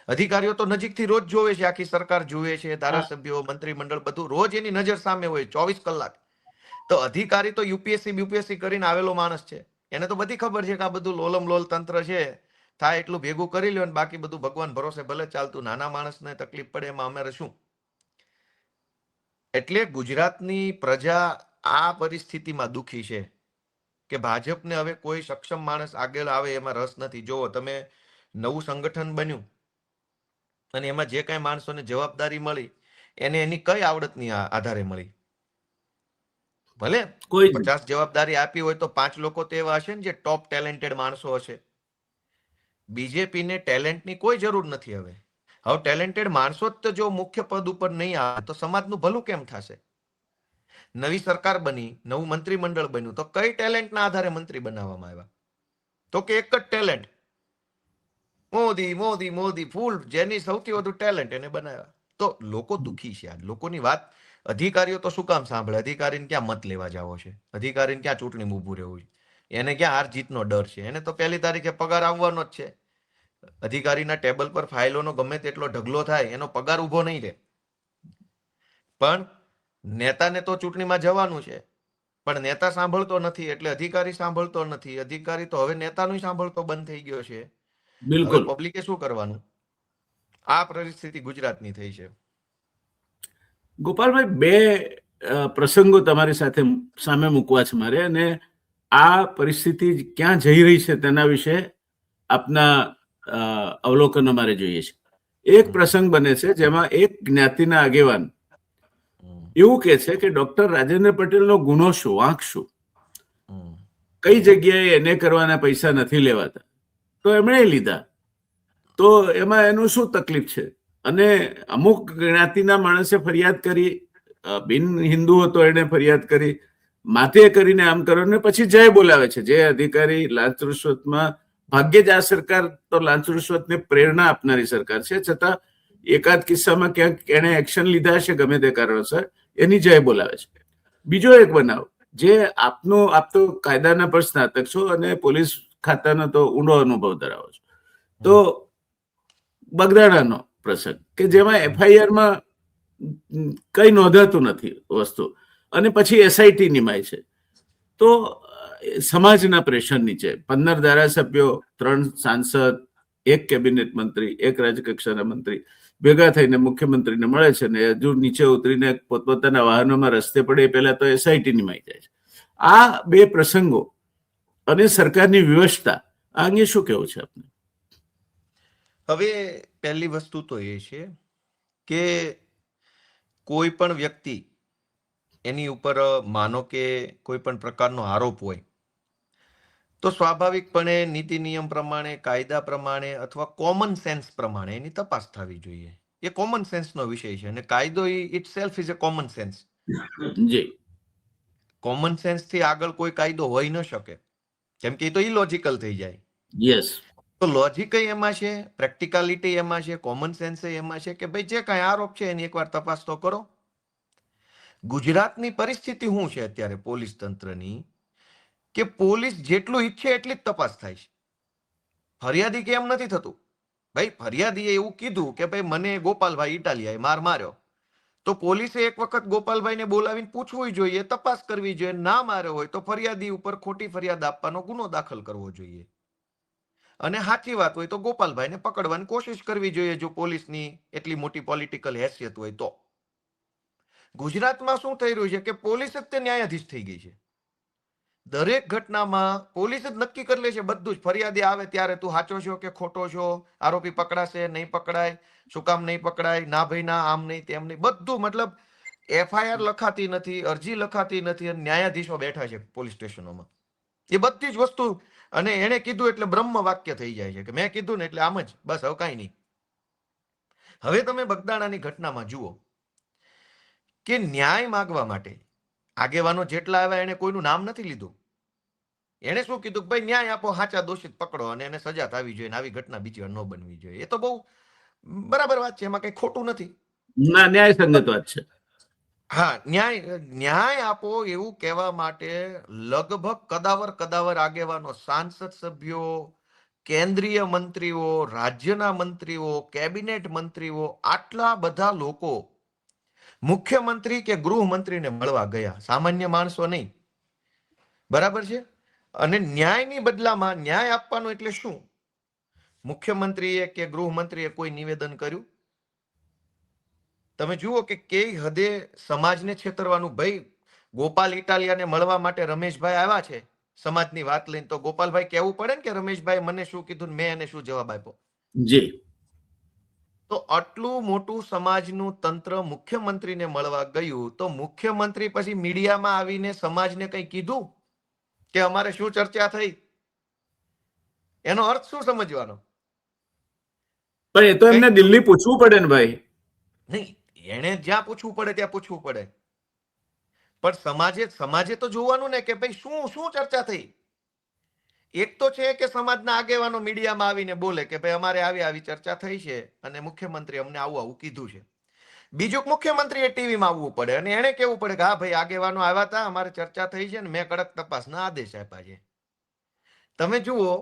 અધિકારીઓ તો નજીકથી રોજ જોવે છે, આખી સરકાર જોવે છે, ધારાસભ્યો, મંત્રીમંડળ બધું રોજ એની નજર સામે હોય 24 કલાક. તો અધિકારી તો યુપીએસસી કરીને આવેલો માણસ છે, એને તો બધી ખબર છે કે આ બધું લોલમ લોલ તંત્ર છે, થાય એટલું ભેગું કરી લ્યો ને બાકી બધું ભગવાન ભરોસે ભલે ચાલતું, નાના માણસને તકલીફ પડે એમાં અમારે શું. એટલે ગુજરાતની પ્રજા આ પરિસ્થિતિમાં દુખી છે કે ભાજપને હવે કોઈ સક્ષમ માણસ આગળ આવે એમાં રસ નથી. જોવો તમે, નવું સંગઠન બન્યું અને એમાં જે કઈ માણસોને જવાબદારી મળી એને એની કઈ આવડતની આધારે મળી? ભલે 50 જવાબદારી આપી હોય તો 5 લોકો તો એવા હશે ને જે ટોપ ટેલેન્ટેડ માણસો હશે. બીજેપીને ટેલેન્ટની કોઈ જરૂર નથી. હવે ટેલેન્ટેડ માણસો જ તો જો મુખ્ય પદ ઉપર નહીં આવે તો સમાજનું ભલું કેમ થશે? નવી સરકાર બની, નવું મંત્રીમંડળ બન્યું, તો કઈ ટેલેન્ટના આધારે મંત્રી બનાવવામાં આવ્યા? તો કે એક જ ટેલેન્ટ, મોદી મોદી મોદી, ફૂલ, જેની સૌથી વધુ ટેલેન્ટ એને બનાવ્યા. તો લોકો દુખી છે. આ લોકોની વાત અધિકારીઓ તો શું કામ સાંભળે? અધિકારીને ક્યાં મત લેવા જાવો છે? અધિકારીને ક્યાં ચૂંટણી ઊભું રહેવું છે? એને ક્યાં હાર જીતનો ડર છે? એને તો 1 તારીખે પગાર આવવાનો જ છે. અધિકારીના ટેબલ પર ફાઇલોનો ગમે તેટલો ઢગલો થાય, એનો પગાર ઉભો નહીં રહે. પણ નેતાને તો ચૂંટણીમાં જવાનું છે, પણ નેતા સાંભળતો નથી એટલે અધિકારી સાંભળતો નથી. અધિકારી તો હવે નેતાનું સાંભળતો બંધ થઈ ગયો છે. હવે પબ્લિકે શું કરવાનું? આ પરિસ્થિતિ ગુજરાતની થઈ છે. ગોપાલભાઈ, બે પ્રસંગો તમારી સાથે સામે મૂકવા છે મારે, અને આ પરિસ્થિતિ ક્યાં જઈ રહી છે તેના વિશે આપના અવલોકનો મારે જોઈએ છે. એક પ્રસંગ બને છે જેમાં એક જ્ઞાતિના આગેવાન એવું કે છે કે ડોક્ટર રાજેન્દ્ર પટેલનો ગુનો શું, વાંક શું, કઈ જગ્યાએ એને કરવાના પૈસા નથી લેવાતા તો એમણે લીધા, તો એમાં એનું શું તકલીફ છે? અને અમુક જ્ઞાતિના માણસે ફરિયાદ કરી, બિન હિન્દુ હતો એને ફરિયાદ કરી, માથે કરીને આમ કરો ને પછી જય બોલાવે છે. જે અધિકારી લાંચ રૂશ્વતમાં, ભાગ્યે જ આ સરકાર તો લાંચ રૂશ્વતને પ્રેરણા આપનારી સરકાર છે, છતાં એકાદ કિસ્સામાં ક્યાંક એને એક્શન લીધા હશે ગમે તે કારણોસર, એની જય બોલાવે છે. બીજો એક બનાવ જે આપ તો કાયદાના પર સ્નાતક છો અને પોલીસ ખાતાનો તો ઊંડો અનુભવ ધરાવો છો. તો બગદાણાનો પ્રસંગ કે જેમાં એફઆઈઆરમાં કઈ નોંધાતું નથી વસ્તુ, અને પછી એસઆઈટી નિમાય છે. તો સમાજના પ્રેશર નીચે 15 ધારાસભ્યો, 3 સાંસદ, 1 કેબિનેટ મંત્રી, 1 રાજ્યકક્ષાના મંત્રી ભેગા થઈને મુખ્યમંત્રીને મળે છે ને હજુ નીચે ઉતરીને પોતપોતાના વાહનોમાં રસ્તે પડે એ પહેલા તો એસઆઈટી નિમાઈ જાય છે. આ બે પ્રસંગો અને સરકારની વ્યવસ્થા આ અંગે શું કહેવું છે આપને? હવે પહેલી વસ્તુ તો એ છે કે કોઈ પણ વ્યક્તિ એની ઉપર માનો કે કોઈ પણ પ્રકારનો આરોપ હોય તો સ્વાભાવિકપણે નીતિ નિયમ પ્રમાણે, કાયદા પ્રમાણે અથવા કોમન સેન્સ પ્રમાણે એની તપાસ થવી જોઈએ. એ કોમન સેન્સનો વિષય છે અને કાયદો it self is a common sense. જી, કોમન સેન્સ થી આગળ કોઈ કાયદો હોઈ ન શકે, કેમ કે એ તો ઇલોજિકલ થઈ જાય. યસ. તો લોજિક એમાં છે, પ્રેક્ટિકાલિટી એમાં છે, કોમન સેન્સ એમાં છે કે ભાઈ જે કાંઈ આરોપ છે એની એકવાર તપાસ તો કરો. ગુજરાતની પરિસ્થિતિ શું છે અત્યારે પોલીસ તંત્રની, કે પોલીસ જેટલું ઈચ્છે એટલી જ તપાસ થાય છે. ફરિયાદી કેમ નથી થતું? ભાઈ ફરિયાદીએ એવું કીધું કે ભાઈ મને ગોપાલભાઈ ઇટાલિયાએ માર માર્યો, તો પોલીસે એક વખત ગોપાલભાઈને બોલાવીને પૂછવું જોઈએ, તપાસ કરવી જોઈએ. ના માર્યો હોય તો ફરિયાદી ઉપર ખોટી ફરિયાદ આપવાનો ગુનો દાખલ કરવો જોઈએ. અને સાચી વાત હોય તો ગોપાલભાઈને પકડવાની કોશિશ કરવી જોઈએ, જો પોલીસની એટલી મોટી પોલિટિકલ હેસિયત હોય તો. ગુજરાતમાં શું થઈ રહ્યું છે કે પોલીસ જ તે ન્યાયાધીશ થઈ ગઈ છે. દરેક ઘટનામાં પોલીસ જ નક્કી કરી લે છે બધું જ. ફરિયાદી આવે ત્યારે તું સાચો છો કે ખોટો છો, આરોપી પકડાશે નહીં પકડાય, શું કામ નહીં પકડાય, ના ભાઈ ના, આમ નહીં તેમ નહીં, બધું. મતલબ એફઆઈઆર લખાતી નથી, અરજી લખાતી નથી અને ન્યાયાધીશો બેઠા છે પોલીસ સ્ટેશનોમાં. એ બધી જ વસ્તુ, અને એણે કીધું એટલે બ્રહ્મ વાક્ય થઈ જાય છે કે મેં કીધું ને એટલે આમ જ, બસ હવે કાંઈ નહીં. હવે તમે બગદાણાની ઘટનામાં જુઓ કે ન્યાય માગવા માટે આગેવાનો જેટલા આવ્યા એને કોઈનું નામ નથી લીધું. એને શું કીધું કે ભાઈ ન્યાય આપો, સાચા દોષિત પકડો અને એને સજા થવી જોઈએ, આવી ઘટના બીજી વાર ન બનવી જોઈએ. એ તો બહુ બરાબર વાત છે, એમાં કઈ ખોટું નથી. ના, ન્યાયસંગત વાત છે. હા, ન્યાય આપો એવું કહેવા માટે લગભગ કદાવર આગેવાનો, સાંસદ સભ્યો, કેન્દ્રીય મંત્રીઓ, રાજ્યના મંત્રીઓ, કેબિનેટ મંત્રીઓ, આટલા બધા લોકો મુખ્યમંત્રી કે ગૃહમંત્રીને મળવા ગયા, સામાન્ય માણસો નહીં. બરાબર છે. અને ન્યાયની બદલામાં ન્યાય આપવાનો એટલે શું? મુખ્યમંત્રીએ કે ગૃહમંત્રીએ કોઈ નિવેદન કર્યું? તમે જુઓ કે કઈ હદે સમાજને છેતરવાનું. ભાઈ ગોપાલ ઇટાલિયાને મળવા માટે રમેશભાઈ આવ્યા છે સમાજની વાત લઈને, તો ગોપાલભાઈ કહેવું પડે ને કે રમેશભાઈ મને શું કીધું, મેં એને શું જવાબ આપ્યો. જી. તો આટલું મોટું સમાજનું તંત્ર મુખ્યમંત્રીને મળવા ગયું, તો મુખ્યમંત્રી પછી મીડિયામાં આવીને સમાજને કઈ કીધું કે અમારે શું ચર્ચા થઈ? એનો અર્થ શું સમજવાનો? પણ એ તો એમને દિલ્હી પૂછવું પડે ને ભાઈ. નહીં, એને જ્યાં પૂછવું પડે ત્યાં પૂછવું પડે, પણ સમાજે તો જોવાનું ને કે ભાઈ શું ચર્ચા થઈ. એક તો છે કે સમાજના આગેવાનો મીડિયામાં આવીને બોલે કે ભાઈ અમારે આવી ચર્ચા થઈ છે અને મુખ્યમંત્રી અમને આવું કીધું છે. બીજું મુખ્યમંત્રીએ ટીવીમાં આવવું પડે અને એને કેવું પડે કે હા ભાઈ આગેવાનો આવ્યા હતા, અમારે ચર્ચા થઈ છે ને મેં કડક તપાસના આદેશ આપ્યા છે. તમે જુઓ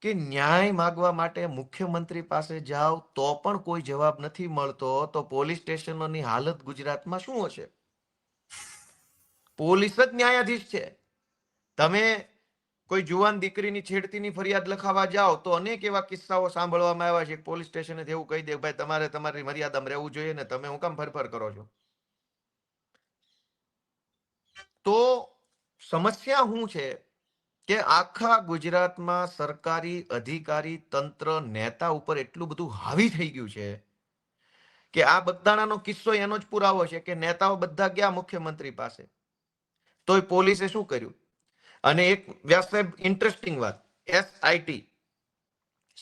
કે ન્યાય માગવા માટે મુખ્યમંત્રી પાસે જાઓ તો પણ કોઈ જવાબ નથી મળતો, તો પોલીસ સ્ટેશનોની હાલત ગુજરાતમાં શું હશે? પોલીસ જ ન્યાયાધીશ છે. તમે કોઈ જુવાન દીકરીની છેડતીની ફરિયાદ લખાવા જાઓ તો અનેક એવા કિસ્સાઓ સાંભળવામાં આવ્યા છે. પોલીસ સ્ટેશને એવું કહી દે ભાઈ તમારે તમારી મર્યાદામાં રહેવું જોઈએ ને તમે હું કામ ફરફર કરો છો? તો સમસ્યા શું છે કે આખા ગુજરાતમાં સરકારી અધિકારી તંત્ર નેતા ઉપર એટલું બધું હાવી થઈ ગયું છે કે આ બગદાણાનો કિસ્સો એનો જ પુરાવો છે કે નેતાઓ બધા ગયા મુખ્યમંત્રી પાસે, તોય પોલીસે શું કર્યું? અને એક વ્યાસ સાહેબ ઇન્ટરેસ્ટિંગ વાત, એસઆઈટી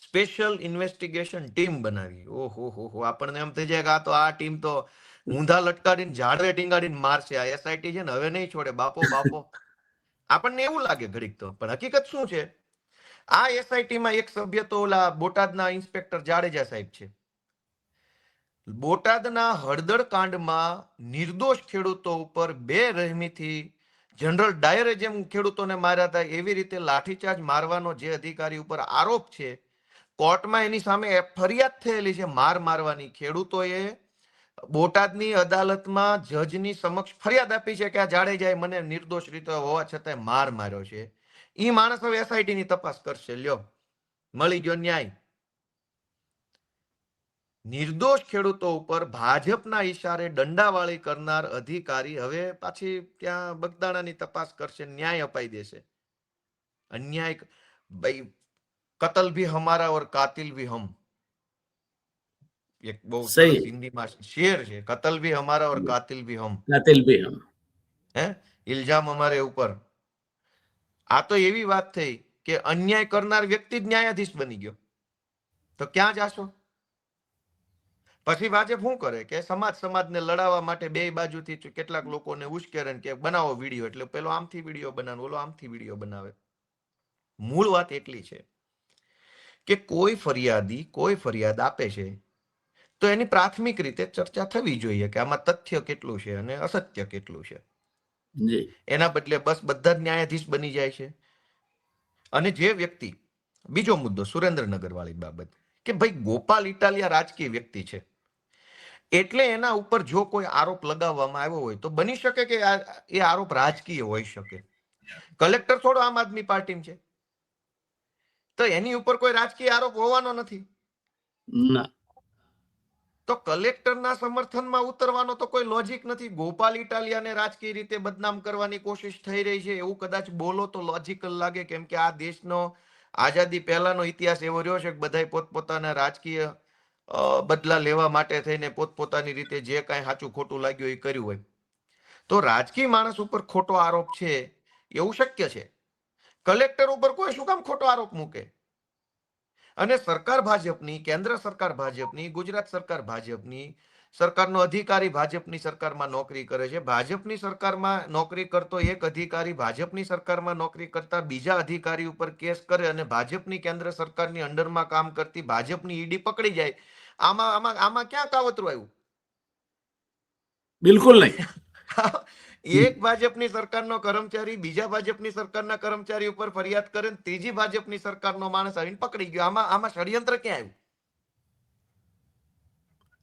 સ્પેશિયલ ઇન્વેસ્ટિગેશન ટીમ બનાવી. ઓહો, આપણને એમ થઈ જાય કે આ તો આ ટીમ તો ઊંધા લટકાડીને ઝાડવે ટીંગાડીને મારશે. આ એસઆઈટી છે ને હવે નહીં છોડે બાપો. આપણને એવું લાગે ઘડીક તો, પણ હકીકત શું છે? આ એસઆઈટીમાં એક સભ્ય તો ઓલા બોટાદના ઇન્સ્પેક્ટર જાડેજા સાહેબ છે. બોટાદના હળદર કાંડમાં નિર્દોષ ખેડૂતો ઉપર બેરહેમીથી જનરલ ડાયરે જેમ ખેડૂતોને માર્યા હતા એવી રીતે લાઠીચાર્જ મારવાનો જે અધિકારી ઉપર આરોપ છે, કોર્ટમાં એની સામે ફરિયાદ થયેલી છે માર મારવાની. ખેડૂતોએ બોટાદની અદાલતમાં જજની સમક્ષ ફરિયાદ આપી છે કે આ જાડેજાએ મને નિર્દોષ રીતે હોવા છતાંય માર માર્યો છે. ઈ માણસ હવે SIT ની તપાસ કરશે. લ્યો, મળી ગયો ન્યાય. નિર્દોષ ખેડૂતો ઉપર ભાજપના ઈશારે દંડાવાળી કરનાર અધિકારી હવે પાછી ત્યાં બગદાણાની તપાસ કરશે, ન્યાય અપાઈ દેશે. અન્યાય ભાઈ, કતલ ભી હમારા ઓર કાતિલ ભી હમ. એક બહુ સહી સરસ હિન્દીમાં શેર છે, કતલ ભી હમારા ઓર કાતિલ ભી હમ. કાતિલ ભી હમ. હે, ઇલ્જામ અમારે ઉપર. આ તો એવી વાત થઈ કે અન્યાય કરનાર વ્યક્તિ જ ન્યાયાધીશ બની ગયો. તો ક્યાં જાશો? પછી ભાજપ શું કરે કે સમાજને લડાવવા માટે બે બાજુથી કેટલાક લોકોને ઉશ્કેરે કે બનાવો વિડીયો, એટલે પેલો આમથી વિડીયો બનાવે, ઓલો આમથી વિડીયો બનાવે. મૂળ વાત એટલી છે કે કોઈ ફરિયાદ આપે છે તો એની પ્રાથમિક રીતે ચર્ચા થવી જોઈએ કે આમાં તથ્ય કેટલું છે અને અસત્ય કેટલું છે. એના બદલે બસ બધા જ ન્યાયાધીશ બની જાય છે. અને જે વ્યક્તિ, બીજો મુદ્દો સુરેન્દ્રનગર વાળી બાબત, કે ભાઈ ગોપાલ ઇટાલિયા રાજકીય વ્યક્તિ છે એટલે એના ઉપર જો કોઈ આરોપ લગાવવામાં આવ્યો હોય તો બની શકે કે એ આરોપ રાજકીય હોઈ શકે. કલેક્ટર થોડો આમ આદમી પાર્ટી છે તો એની ઉપર કોઈ રાજકીય આરોપ હોવાનો નથી. તો કલેક્ટરના સમર્થનમાં ઉતરવાનો તો કોઈ લોજિક નથી. ગોપાલ ઇટાલિયાને રાજકીય રીતે બદનામ કરવાની કોશિશ થઈ રહી છે એવું કદાચ બોલો તો લોજિકલ લાગે, કેમ કે આ દેશનો આઝાદી પહેલાનો ઇતિહાસ એવો રહ્યો છે કે બધા પોતપોતાના રાજકીય બદલા લેવા માટે થઈને પોતપોતાની રીતે જે કાંઈ સાચું ખોટું લાગ્યું એ કર્યું હોય. તો રાજકીય માણસ ઉપર ખોટો આરોપ છે એવું શક્ય છે. કલેક્ટર ઉપર કોઈ શું કામ ખોટો આરોપ મૂકે? અને સરકાર ભાજપની, કેન્દ્ર સરકાર ભાજપની, ગુજરાત સરકાર ભાજપની, સરકારનો અધિકારી ભાજપની સરકારમાં નોકરી કરે છે. ભાજપની સરકારમાં નોકરી કરતો એક અધિકારી ભાજપની સરકારમાં નોકરી કરતા બીજા અધિકારી ઉપર કેસ કરે અને ભાજપની કેન્દ્ર સરકારની અંડરમાં કામ કરતી ભાજપની ઈડી પકડી જાય. આમાં ક્યાં કાવતરું આવ્યું? બિલકુલ નહીં. એક ભાજપની સરકારનો કર્મચારી બીજા ભાજપની સરકારના કર્મચારી ઉપર ફરિયાદ કરે, ત્રીજી ભાજપની સરકારનો માણસ આવીને પકડી ગયો. આમાં ષડયંત્ર ક્યાં આવ્યું?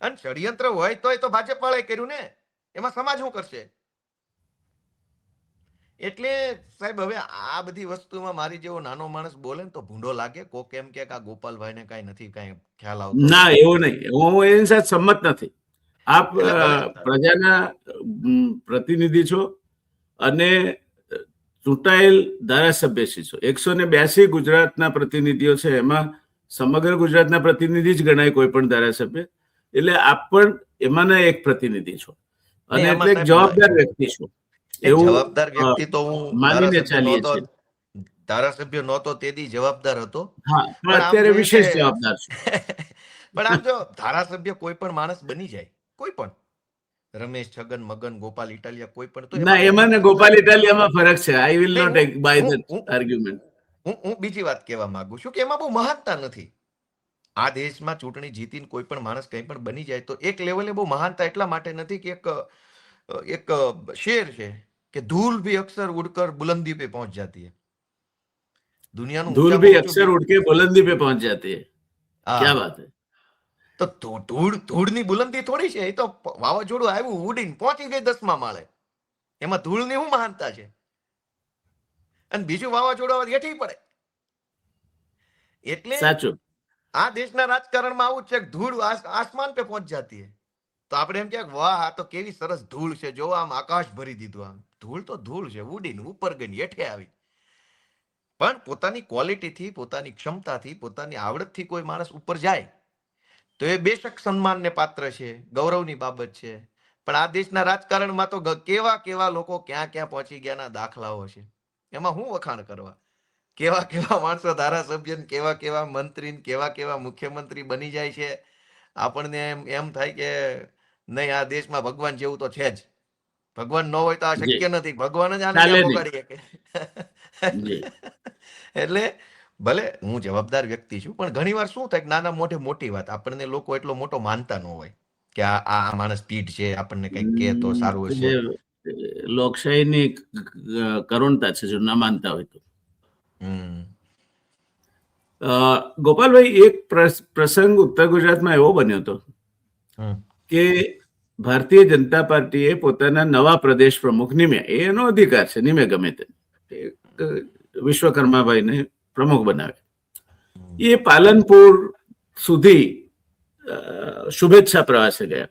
અને ષડયંત્ર હોય તોય તો ભાજપ વાળાએ કર્યું ને, એમાં સમાજ શું કરશે? એટલે સાહેબ હવે આ બધી વસ્તુમાં મારી જેવો નાનો માણસ બોલે ને તો ભૂંડો લાગે. કોક એમ કે આ ગોપાલભાઈને કઈ નથી કઈ ખ્યાલ આવતો. ના, એવું નહીં. હું એની સાથે સંમત નથી. આપ પ્રજાના પ્રતિનિધિ છો અને ચૂંટાયેલ ધારાસભ્ય છો. 182 ગુજરાતના પ્રતિનિધિઓ છે, એમાં સમગ્ર ગુજરાતના પ્રતિનિધિ જ ગણાય કોઈ પણ ધારાસભ્ય. એટલે આપ પણ એમાંના એક પ્રતિનિધિ છો અને એટલે એક જવાબદાર વ્યક્તિ છો. એવું જવાબદાર વ્યક્તિ તો હું માનીને ચાલીએ છીએ. ધારાસભ્ય નહોતો તેથી જવાબદાર હતો. હા, પણ અત્યારે વિશેષ જવાબદાર છું. પણ આમ જો ધારાસભ્ય કોઈ પણ માણસ બની જાય, કોઈ પણ રમેશ, છગન, મગન, ગોપાલ ઇટાલિયા કોઈ પણ, તો ના, એમાં ને ગોપાલ ઇટાલિયામાં ફરક છે. I will not buy that argument. હું બીજી વાત કહેવા માંગુ છું કે એમાં બહુ મહાનતા નથી. આ દેશમાં ચૂંટણી જીતીને કોઈ પણ માણસ કંઈ પણ બની જાય તો એક લેવલે બહુ મહાનતા એટલા માટે નથી કે એક શેર છે કે ધૂલ ભી અક્સર ઉડકર બુલંદી पे पहुंच जाती है. दुनियाનું धूल भी अक्सर उड़ के बुलंदी पे पहुंच जाती है. क्या बात है? તો ધૂળની બુલંદી થોડી છે, એ તો વાવાઝોડું આવ્યું ઉડીને પહોંચી ગઈ 10મા માળે. એમાં ધૂળની શું મહાનતા છે? અને બીજું વાવાઝોડું હેઠી પડે. એટલે સાચું. આ દેશના રાજકારણમાં આવું છે કે ધૂળ આસમાન पे પહોંચ जाती है. તો આપણે એમ કે વાહ, આ તો કેવી સરસ ધૂળ છે, જો આમ આકાશ ભરી દીધું. આમ ધૂળ તો ધૂળ છે, ઉડીને ઉપર ગઈ હેઠે આવી. પણ પોતાની ક્વોલિટીથી, પોતાની ક્ષમતાથી, પોતાની આવડતથી કોઈ માણસ ઉપર જાય તો એ બેશક સન્માનને પાત્ર છે, ગૌરવની બાબત છે. પણ આ દેશના રાજકારણમાં તો કેવા કેવા લોકો ક્યાં ક્યાં પહોંચી ગયાના દાખલાઓ છે. એમાં હું વખાણ કરવા? કેવા કેવા માણસો ધારાસભ્ય, કેવા કેવા મંત્રી, કેવા કેવા મુખ્યમંત્રી બની જાય છે. આપણને એમ થાય કે નહીં, આ દેશમાં ભગવાન જેવું તો છે જ. ભગવાન ન હોય તો આ શક્ય નથી. ભગવાન જ આને પોગાડી શકે. એટલે ભલે હું જવાબદાર વ્યક્તિ છું, પણ ઘણી વાર શું થાય કે નાના મોઢે મોટી વાત આપણને લોકો એટલો મોટો માનતા ન હોય કે આ માણસ પીઠ છે, આપણને કંઈક કહે તો સારું હશે. લોકશાહીની કરુણતા છે જો ના માનતા હોય તો. ગોપાલભાઈ, એક પ્રસંગ ઉત્તર ગુજરાતમાં એવો બન્યો હતો કે ભારતીય જનતા પાર્ટીએ પોતાના નવા પ્રદેશ પ્રમુખ નિમ્યા. એનો અધિકાર છે, નિમે ગમે તે. વિશ્વકર્માભાઈને પ્રમુખ બનાવે. એ પાલનપુર સુધી શુભેચ્છા પ્રવાસે ગયા.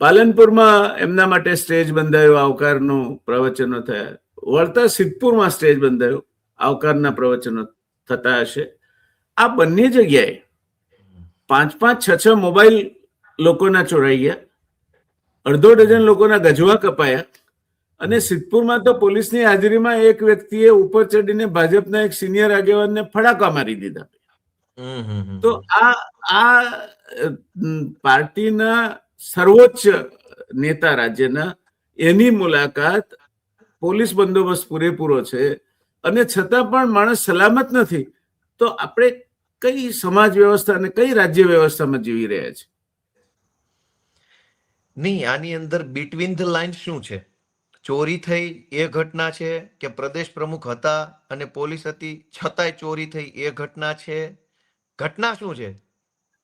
પાલનપુરમાં એમના માટે સ્ટેજ બંધાયું, આવકારનું પ્રવચનો થયા. વળતા સિદ્ધપુરમાં સ્ટેજ બંધાયું, આવકારના પ્રવચનો થતા હશે. આ બંને જગ્યાએ 5-5, 6-6 મોબાઈલ લોકોના ચોરાઈ ગયા, અડધો ડઝન લોકોના ગજવા કપાયા. અને સિદ્ધપુરમાં તો પોલીસની હાજરીમાં એક વ્યક્તિએ ઉપર ચડીને ભાજપના એક સિનિયર આગેવાનને ફડાકા મારી દીધા. તો આ પાર્ટીના સર્વોચ્ચ નેતા રાજ્યના, એની મુલાકાત, પોલીસ બંદોબસ્ત પૂરેપૂરો છે, અને છતાં પણ માણસ સલામત નથી. તો આપણે કઈ સમાજ વ્યવસ્થા અને કઈ રાજ્ય વ્યવસ્થામાં જીવી રહ્યા છે? નહીં, આની અંદર બિટવીન ધ લાઇન શું છે? ચોરી થઈ એ ઘટના છે કે પ્રદેશ પ્રમુખ હતા અને પોલીસ હતી છતાંય ચોરી થઈ એ ઘટના છે? ઘટના શું છે?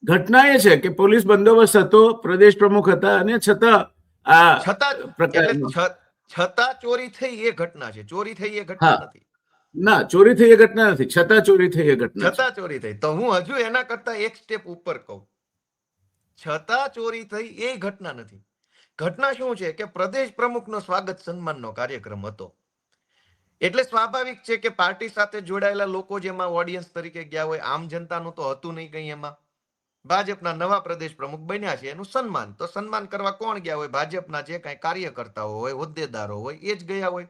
ઘટના એ છે કે પોલીસ બંદોબસ્ત હતો, પ્રદેશ પ્રમુખ હતા, અને છતાં આ છતાં ચોરી થઈ એ ઘટના છે. ચોરી થઈ એ ઘટના નથી. ના, ચોરી થઈ એ ઘટના નથી, છતાં ચોરી થઈ એ ઘટના. છતાં ચોરી થઈ. તો હું હજુ એના કરતા એક સ્ટેપ ઉપર કહું. છતાં ચોરી થઈ એ ઘટના નથી. ઘટના શું છે કે પ્રદેશ પ્રમુખનો સ્વાગત સન્માનનો કાર્યક્રમ હતો. એટલે સ્વાભાવિક છે કે પાર્ટી સાથે જોડાયેલા લોકો જેમાં ઓડિયન્સ તરીકે ગયા હોય, આમ જનતાનું તો હતું નહીં કંઈ. એમાં ભાજપના નવા પ્રદેશ પ્રમુખ બન્યા છે, એનું સન્માન. તો સન્માન કરવા કોણ ગયા હોય? ભાજપના જે કાંઈ કાર્યકર્તાઓ હોય, હોદ્દેદારો હોય, એ જ ગયા હોય.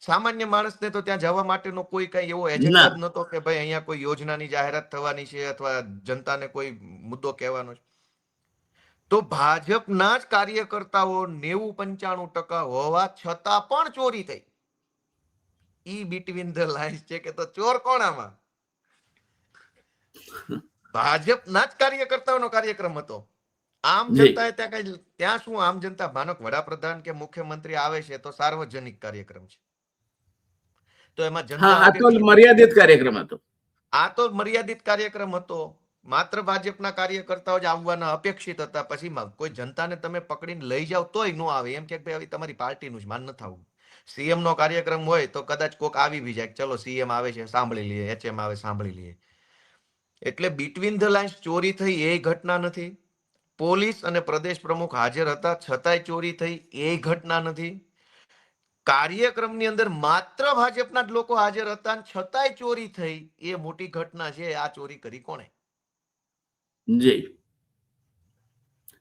સામાન્ય માણસને તો ત્યાં જવા માટેનો કોઈ કઈ એવો એજન્ડા જ નતો કે ભાઈ અહીંયા કોઈ યોજનાની જાહેરાત થવાની છે અથવા જનતાને કોઈ મુદ્દો કહેવાનો છે. તો ભાજપના જ કાર્યકર્તાઓ 90-95% હોવા છતાં પણ ચોરી થઈ. ઈ બિટવીન ધ લાઇન્સ છે કે તો ચોર કોણ આમાં? ભાજપના જ કાર્યકર્તાઓનો કાર્યક્રમ હતો. આમ જનતાએ ત્યાં શું, આમ જનતા માનક વડાપ્રધાન કે મુખ્યમંત્રી આવે છે તો સાર્વજનિક કાર્યક્રમ છે, તો એમાં જનતા મર્યાદિત કાર્યક્રમ હતો. આ તો મર્યાદિત કાર્યક્રમ હતો. માત્ર ભાજપના કાર્યકર્તાઓ જ આવવાના અપેક્ષિત હતા. પછી કોઈ જનતાને તમે પકડીને લઈ જાવ તોય ન આવે. એમ કે ભાઈ તમારી પાર્ટીનું જ માન ન થવું. સીએમ નો કાર્યક્રમ હોય તો કદાચ કોક આવી બી જાય, ચલો સીએમ આવે છે સાંભળી લઈએ, એચએમ આવે સાંભળી લઈએ. એટલે બિટવીન ધ લાઇન્સ ચોરી થઈ એ ઘટના નથી. પોલીસ અને પ્રદેશ પ્રમુખ હાજર હતા છતાંય ચોરી થઈ એ ઘટના નથી. કાર્યક્રમની અંદર માત્ર ભાજપના જ લોકો હાજર હતા છતાંય ચોરી થઈ એ મોટી ઘટના છે. આ ચોરી કરી કોણે? જી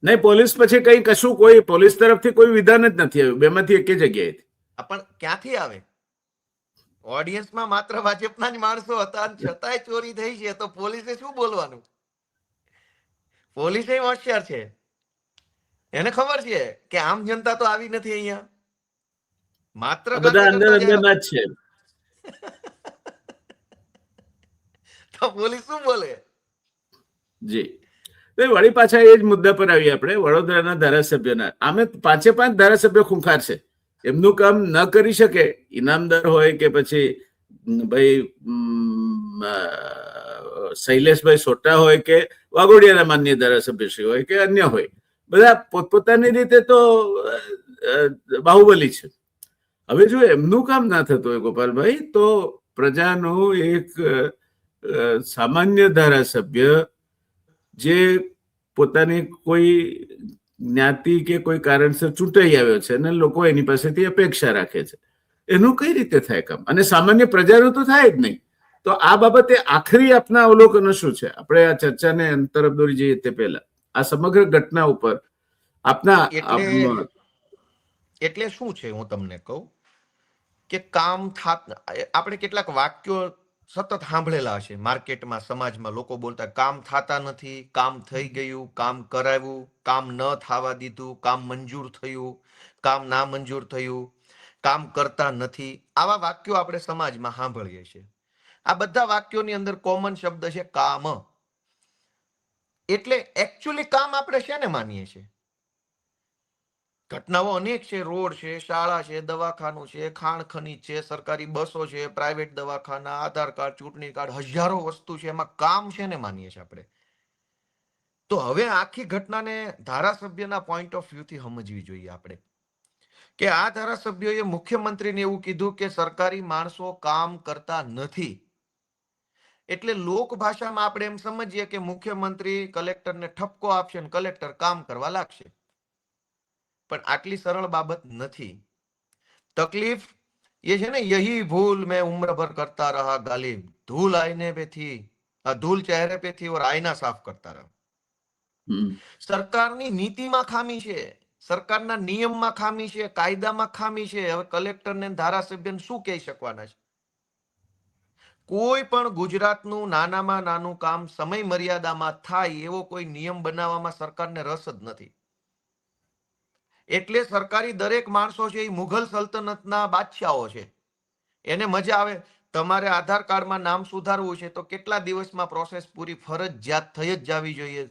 નહીં, પોલીસ પછી કઈ કશું કોઈ પોલીસ તરફથી કોઈ વિધાન જ નથી આવ્યું બેમાંથી એકે જગ્યાએ. પણ ક્યાંથી આવે? ઓડિયન્સમાં માત્ર ભાજપના જ માણસો હતા છતાંય ચોરી થઈ છે, તો પોલીસે શું બોલવાનું? પોલીસે હોશિયાર છે, એને ખબર છે કે આમ જનતા તો આવી નથી અહીંયા, માત્ર બધા અંદર અંદરના જ છે. તો પોલીસ શું બોલે? જી, વળી પાછા એ જ મુદ્દા પર આવીએ આપણે. વડોદરાના ધારાસભ્યના આમે 5 ધારાસભ્યો ખૂંખાર છે. એમનું કામ ન કરી શકે, ઇનામદાર હોય કે પછી ભાઈ શૈલેષભાઈ સોટા હોય કે વાઘોડિયાના માન્ય ધારાસભ્યશ્રી હોય કે અન્ય હોય, બધા પોતપોતાની રીતે તો બાહુબલી છે. હવે જો એમનું કામ ના થતું હોય ગોપાલભાઈ, તો પ્રજાનો એક સામાન્ય ધારાસભ્ય જે પોતાની કોઈ જ્ઞાતિ કે કોઈ કારણસર ચૂંટાઈ આવ્યો છે અને લોકો એની પાસેથી અપેક્ષા રાખે છે, એનું કઈ રીતે થાય કામ? અને સામાન્ય પ્રજાનું તો થાય જ નહીં. તો આ બાબતે આખરી આપના અવલોકનો શું છે? આપણે આ ચર્ચાને તરફ દોરી જઈએ તે પહેલા આ સમગ્ર ઘટના ઉપર આપના એટલે શું છે હું તમને કહું કે કામ આપણે કેટલાક વાક્યો સતત સાંભળેલા હશે માર્કેટમાં, સમાજમાં લોકો બોલતા, કામ થતા નથી, કામ થઈ ગયું, કામ કરાવ્યું, કામ ન થવા દીધું, કામ મંજૂર થયું, કામ ના મંજૂર થયું, કામ કરતા નથી. આવા વાક્યો આપણે સમાજમાં સાંભળીએ છીએ. આ બધા વાક્યોની અંદર કોમન શબ્દ છે કામ. એટલે એકચ્યુઅલી કામ આપણે શેને માનીએ છીએ? ઘટનાઓ અનેક છે. રોડ છે, શાળા છે, દવાખાનું છે, ખાણ ખનીજ છે, સરકારી બસો છે, પ્રાઇવેટ દવાખાના, આધાર કાર્ડ, ચૂંટણી કાર્ડ, હજારો વસ્તુ છે. એમાં કામ છે ને માનીએ છીએ આપણે. તો હવે આખી ઘટનાને ધારાસભ્યના પોઈન્ટ ઓફ વ્યૂથી સમજવી જોઈએ આપણે, કે આ ધારાસભ્યોએ મુખ્યમંત્રીને એવું કીધું કે સરકારી માણસો કામ કરતા નથી. એટલે લોક ભાષામાં આપણે એમ સમજીએ કે મુખ્યમંત્રી કલેક્ટરને ઠપકો આપશે અને કલેક્ટર કામ કરવા લાગશે. પણ આટલી સરળ બાબત નથી. તકલીફ ये है ना, यही भूल मैं उम्र भर करता रहा गालिब, धूल आईने पे थी, धूल चेहरे पे थी और आईना साफ करता रहा. સરકારની નીતિમાં ખામી છે, સરકારના નિયમમાં ખામી છે, કાયદામાં ખામી છે. હવે કલેક્ટરને ધારાસભ્યને શું કહી શકવાના છે? કોઈ પણ ગુજરાતનું નાનામાં નાનું કામ સમય મર્યાદામાં થાય એવો કોઈ નિયમ બનાવવામાં સરકારને રસ જ નથી. એટલે સરકારી દરેક માણસો છે એ મુઘલ સલ્તનતના બાદશાહો છે. એને મજા આવે. તમારે આધાર કાર્ડમાં નામ સુધારવું છે તો કેટલા દિવસમાં પ્રોસેસ પૂરી ફરજિયાત થઈ જ જવી જોઈએ.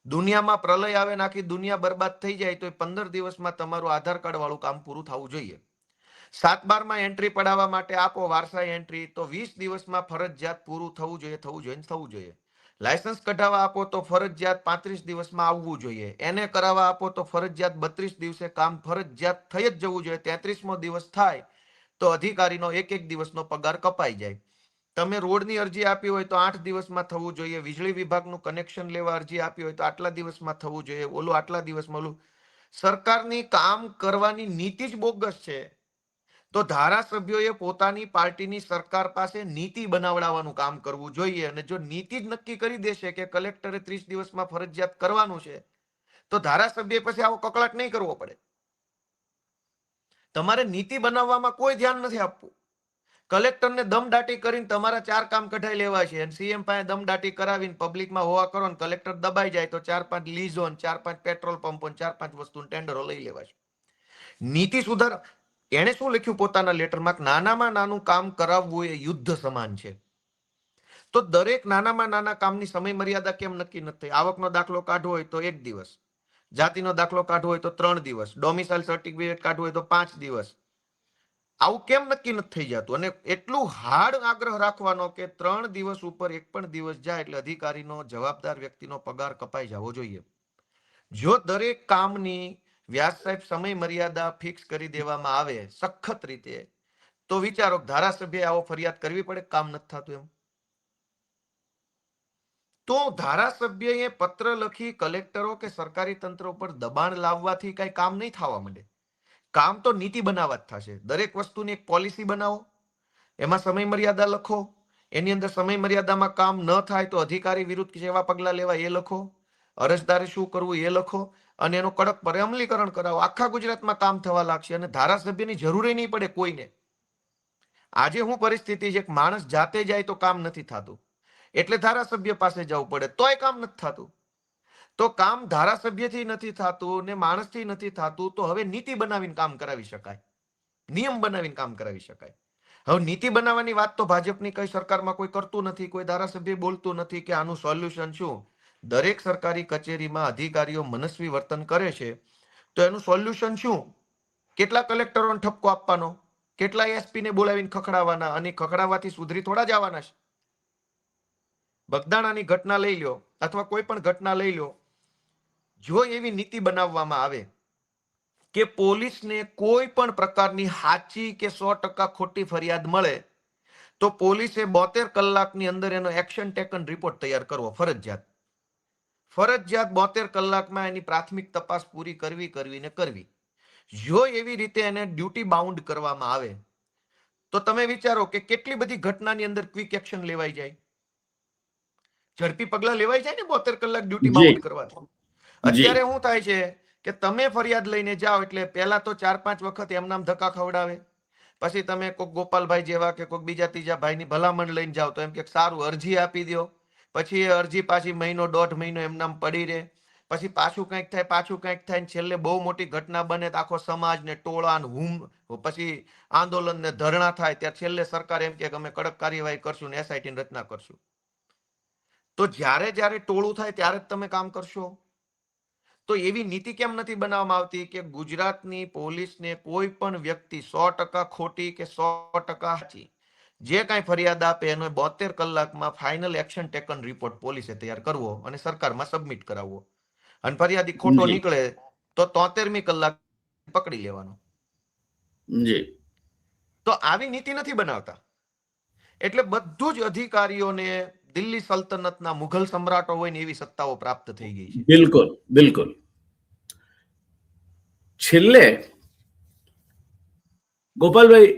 દુનિયામાં પ્રલય આવે ને આખી દુનિયા બરબાદ થઈ જાય તો 15 દિવસમાં તમારું આધાર કાર્ડ વાળું કામ પૂરું થવું જોઈએ. 7/12 એન્ટ્રી પડાવવા માટે આપો વારસાઈ એન્ટ્રી, તો 20 દિવસમાં ફરજિયાત પૂરું થવું જોઈએ. લાયસન્સ કઢાવવા આપો તો ફરજિયાત 35 દિવસમાં આવવું જોઈએ. એને કરાવવા આપો તો ફરજિયાત 32 દિવસે કામ ફરજિયાત થઈ જ જવું જોઈએ. 33મો દિવસ થાય તો અધિકારીનો એક દિવસનો પગાર કપાઈ જાય. તમે રોડની અરજી આપી હોય તો 8 દિવસમાં થવું જોઈએ. વીજળી વિભાગનું કનેક્શન લેવા અરજી આપી હોય તો આટલા દિવસમાં થવું જોઈએ. ઓલું આટલા દિવસમાં ઓલું. સરકારની કામ કરવાની નીતિ જ બોગસ છે. તો ધારાસભ્યોએ પોતાની પાર્ટીની સરકાર પાસે નીતિ બનાવડાવવાનું કામ કરવું જોઈએ. અને જો નીતિ જ નક્કી કરી દેશે કે કલેક્ટરે 30 દિવસમાં ફરજિયાત કરવાનું છે, તો ધારાસભ્ય પછી આવો કકળાટ નહીં કરવો પડે. તમારે નીતિ બનાવવામાં કોઈ ધ્યાન નથી આપવું. કલેક્ટરને દમદાટી કરીને તમારા 4 કામ કઢાઈ લેવા છે અને સીએમ પાસે દમદાટી કરાવીને પબ્લિકમાં હોવા કરો ને કલેક્ટર દબાઈ જાય તો 4-5 લીઝો, 4-5 પેટ્રોલ પંપો, 4-5 વસ્તુ ટેન્ડરો લઈ લેવા છે. નીતિ સુધાર. એને શું લખ્યું પોતાના લેટરમાં? નાનામાં નાનું કામ કરાવવું એ યુદ્ધ સમાન છે. તો દરેક નાનામાં નાના કામની સમય મર્યાદા કેમ નક્કી નથી? આવકનો દાખલો કાઢવો હોય તો 1 દિવસ, જાતિનો દાખલો કાઢવો હોય તો 3 દિવસ, ડોમિસાઇલ સર્ટિફિકેટ કાઢવું હોય તો 5 દિવસ. આવું કેમ નક્કી નથી થઈ જતું? અને એટલું હાર્ડ આગ્રહ રાખવાનો કે 3 દિવસ ઉપર એક પણ દિવસ જાય એટલે અધિકારીનો, જવાબદાર વ્યક્તિનો પગાર કપાઈ જવો જોઈએ. જો દરેક કામની વ્યાસ સાહેબ સમય મર્યાદા ફિક્સ કરી દેવામાં આવે સખત રીતે, તો વિચારો ધારાસભ્ય આવો ફરિયાદ કરવી પડે કામ નથી થતું એમ. તો ધારાસભ્યએ પત્ર લખી કલેક્ટરો કે સરકારી તંત્ર ઉપર દબાણ લાવવાથી કઈ કામ નહીં થવા માંડે. કામ તો નીતિ બનાવવા જ થશે. દરેક વસ્તુની એક પોલિસી બનાવો, એમાં સમય મર્યાદા લખો, એની અંદર સમય મર્યાદામાં કામ ન થાય તો અધિકારી વિરુદ્ધ કેવા પગલા લેવા એ લખો, અરજદારે શું કરવું એ લખો અને એનું કડક અમલીકરણ કરાવો. આખા ગુજરાતમાં કામ થવા લાગશે અને ધારાસભ્યની જરૂર નહીં પડે કોઈને. આજે હું પરિસ્થિતિ છે, માણસ જાતે જાય તો કામ નથી થતું એટલે ધારાસભ્ય પાસે જવું પડે તોય કામ નથી થતું. તો કામ ધારાસભ્યથી નથી થતું ને માણસથી નથી થતું, તો હવે નીતિ બનાવીને કામ કરાવી શકાય, નિયમ બનાવીને કામ કરાવી શકાય. હવે નીતિ બનાવવાની વાત તો ભાજપની કઈ સરકારમાં કોઈ કરતું નથી, કોઈ ધારાસભ્ય બોલતું નથી કે આનું સોલ્યુશન શું. દરેક સરકારી કચેરીમાં અધિકારીઓ મનસ્વી વર્તન કરે છે તો એનું સોલ્યુશન શું? કેટલા કલેક્ટરોને ઠપકો આપવાનો, કેટલા એસપી ને બોલાવીને ખખડાવવાના, અને ખખડાવવાથી સુધરી થોડા જવાના છે. બગદાણાની ઘટના લઈ લો અથવા કોઈ પણ ઘટના લઈ લો, જો એવી નીતિ બનાવવામાં આવે કે પોલીસને કોઈ પણ પ્રકારની સાચી કે 100% ખોટી ફરિયાદ મળે તો પોલીસે 72 કલાકની અંદર એનો એક્શન ટેકન રિપોર્ટ તૈયાર કરવો ફરજિયાત. 72 કલાકમાં એની પ્રાથમિક તપાસ પૂરી કરવી. જો એવી રીતે એને ડ્યુટી બાઉન્ડ કરવામાં આવે તો તમે વિચારો કે કેટલી બધી ઘટનાની અંદર ક્વિક એક્શન લેવાઈ જાય, ઝડપી પગલા લેવાઈ જાય ને 72 કલાક ડ્યુટી બાઉન્ડ કરવાથી. અત્યારે શું થાય છે કે તમે ફરિયાદ લઈને જાઓ એટલે પહેલા તો 4-5 વખત એમ નામ ધક્કા ખવડાવે, પછી તમે કોઈક ગોપાલભાઈ જેવા કે કોઈક બીજા ત્રીજા ભાઈની ભલામણ લઈને જાઓ તો એમ કે સારું અરજી આપી દો, પછી એ અરજી પાછી 1-1.5 મહિનો એમ નામ પડી રહે, પછી પાછું કંઈક થાય છેલ્લે બહુ મોટી ઘટના બને તો આખો સમાજ ને ટોળા પછી આંદોલન ને ધરણા થાય ત્યાં છેલ્લે સરકાર એમ કે અમે કડક કાર્યવાહી કરશું ને એસઆઈટી ની રચના કરશું. તો જ્યારે ટોળું થાય ત્યારે જ તમે કામ કરશો. તો તો એવી નીતિ કેમ નથી બનાવવામાં આવતી કે ગુજરાતની પોલીસને કોઈ પણ વ્યક્તિ 100% ખોટી કે 100% સાચી જે કાંઈ ફરિયાદ આપે એનો 72 કલાકમાં ફાઇનલ એક્શન ટેકન રિપોર્ટ પોલીસે તૈયાર કરવો અને સરકારમાં સબમિટ કરાવવો, અને ફરિયાદી ખોટો જી નીકળે તો 73મી કલાક પકડી લેવાનો. જી તો આવી નીતિ નથી બનાવતા. એટલે બધું જ અધિકારીઓને દિલ્હી સલ્તનતના મુઘલ સમ્રાટો હોય ને એવી સત્તાઓ પ્રાપ્ત થઈ ગઈ છે. બિલકુલ બિલકુલ. છેલ્લે ગોપાલભાઈ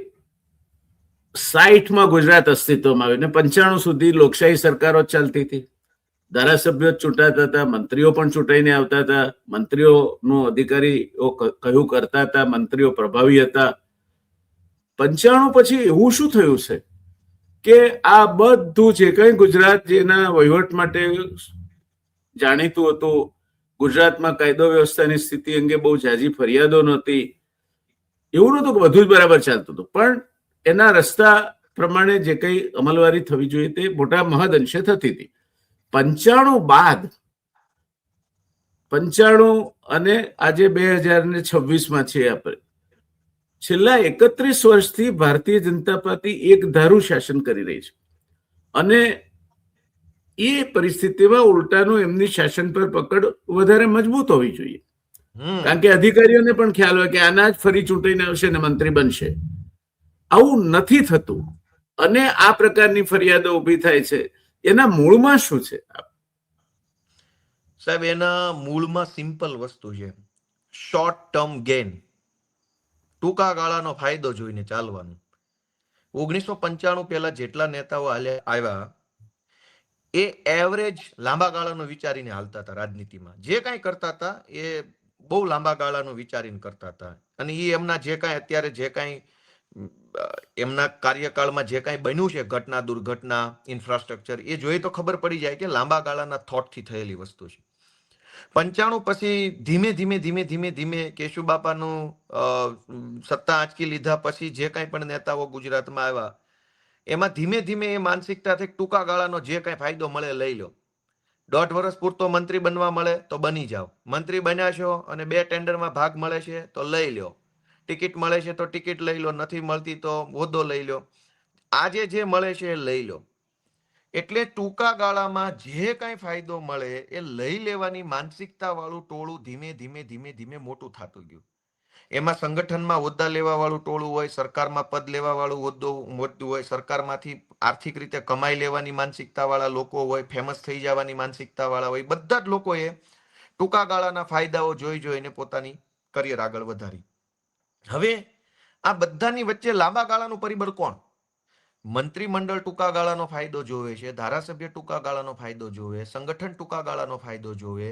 60માં ગુજરાત અસ્તિત્વમાં આવ્યું ને 95 સુધી લોકશાહી સરકારો ચાલતી હતી. ધારાસભ્યો ચૂંટાતા હતા, મંત્રીઓ પણ ચૂંટાઈને આવતા હતા, મંત્રીઓનો અધિકારીઓ કહ્યું કરતા હતા, મંત્રીઓ પ્રભાવી હતા. 95 પછી એવું શું થયું છે કે આ બધું જે કંઈ ગુજરાત જેના વહીવટ માટે જાણીતું હતું, ગુજરાતમાં કાયદો વ્યવસ્થાની સ્થિતિ અંગે બહુ ઝાઝી ફરિયાદો નહોતી, એવું નહોતું કે બધું જ બરાબર ચાલતું હતું, પણ એના રસ્તા પ્રમાણે જે કંઈ અમલવારી થવી જોઈએ તે મોટા મહદ અંશે થતી હતી. 95 બાદ 95 અને આજે 2026માં છીએ આપણે, છેલ્લા 31 વર્ષથી ભારતીય જનતા પાર્ટી એક ધારું શાસન કરી રહી છે. અને એ પરિસ્થિતિમાં ઉલટાનું એમની શાસન પર પકડ વધારે મજબૂત હોવી જોઈએ, કારણ કે અધિકારીઓને પણ ખ્યાલ હોય કે આના જ ફરી ચૂંટાઈને આવશે ને મંત્રી બનશે. આવું નથી થતું અને આ પ્રકારની ફરિયાદો ઊભી થાય છે. એના મૂળમાં શું છે સાહેબ? એના મૂળમાં સિમ્પલ વસ્તુ છે, શોર્ટ ટર્મ ગેઇન, ટૂંકા ગાળાનો ફાયદો જોઈને ચાલવાનું. 1995 પહેલા જેટલા નેતાઓ આવ્યા એ એવરેજ લાંબા ગાળાનો વિચારીને હાલતા હતા. રાજનીતિમાં જે કાંઈ કરતા હતા એ બહુ લાંબા ગાળાનું વિચારીને કરતા હતા. અને એ એમના જે કાંઈ અત્યારે જે કાંઈ એમના કાર્યકાળમાં જે કાંઈ બન્યું છે, ઘટના દુર્ઘટના ઇન્ફ્રાસ્ટ્રક્ચર, એ જોઈએ તો ખબર પડી જાય કે લાંબા ગાળાના થોટથી થયેલી વસ્તુ છે. 95 પછી ધીમે ધીમે ધીમે ધીમે ધીમે કેશુબાપાનું સત્તા આંચકી લીધા પછી જે કાંઈ પણ નેતાઓ ગુજરાતમાં આવ્યા એમાં ધીમે ધીમે એ માનસિકતાથી ટૂંકા ગાળાનો જે કાંઈ ફાયદો મળે લઈ લો. 1.5 વર્ષ પૂરતો મંત્રી બનવા મળે તો બની જાઓ, મંત્રી બન્યા છો અને 2 ટેન્ડરમાં ભાગ મળે છે તો લઈ લો, ટિકિટ મળે છે તો ટિકિટ લઈ લો, નથી મળતી તો હોદ્દો લઈ લો, આજે જે મળે છે એ લઈ લો. એટલે ટૂંકા ગાળામાં જે કાંઈ ફાયદો મળે એ લઈ લેવાની માનસિકતા વાળું ટોળું ધીમે ધીમે ધીમે ધીમે મોટું થતું ગયું. એમાં સંગઠનમાં હોદ્દા લેવા વાળું ટોળું હોય, સરકારમાં પદ લેવા વાળું હોદ્દું હોય, સરકારમાંથી આર્થિક રીતે કમાઈ લેવાની માનસિકતા વાળા લોકો હોય, ફેમસ થઈ જવાની માનસિકતા વાળા હોય, બધા જ લોકોએ ટૂંકા ગાળાના ફાયદાઓ જોઈને પોતાની કરિયર આગળ વધારી. હવે આ બધાની વચ્ચે લાંબા ગાળાનું પરિબળ કોણ? મંત્રીમંડળ ટૂંકા ગાળાનો ફાયદો જોવે છે, ધારાસભ્ય ટૂંકા ગાળાનો ફાયદો જોવે, સંગઠન ટૂંકા ગાળાનો ફાયદો જોવે,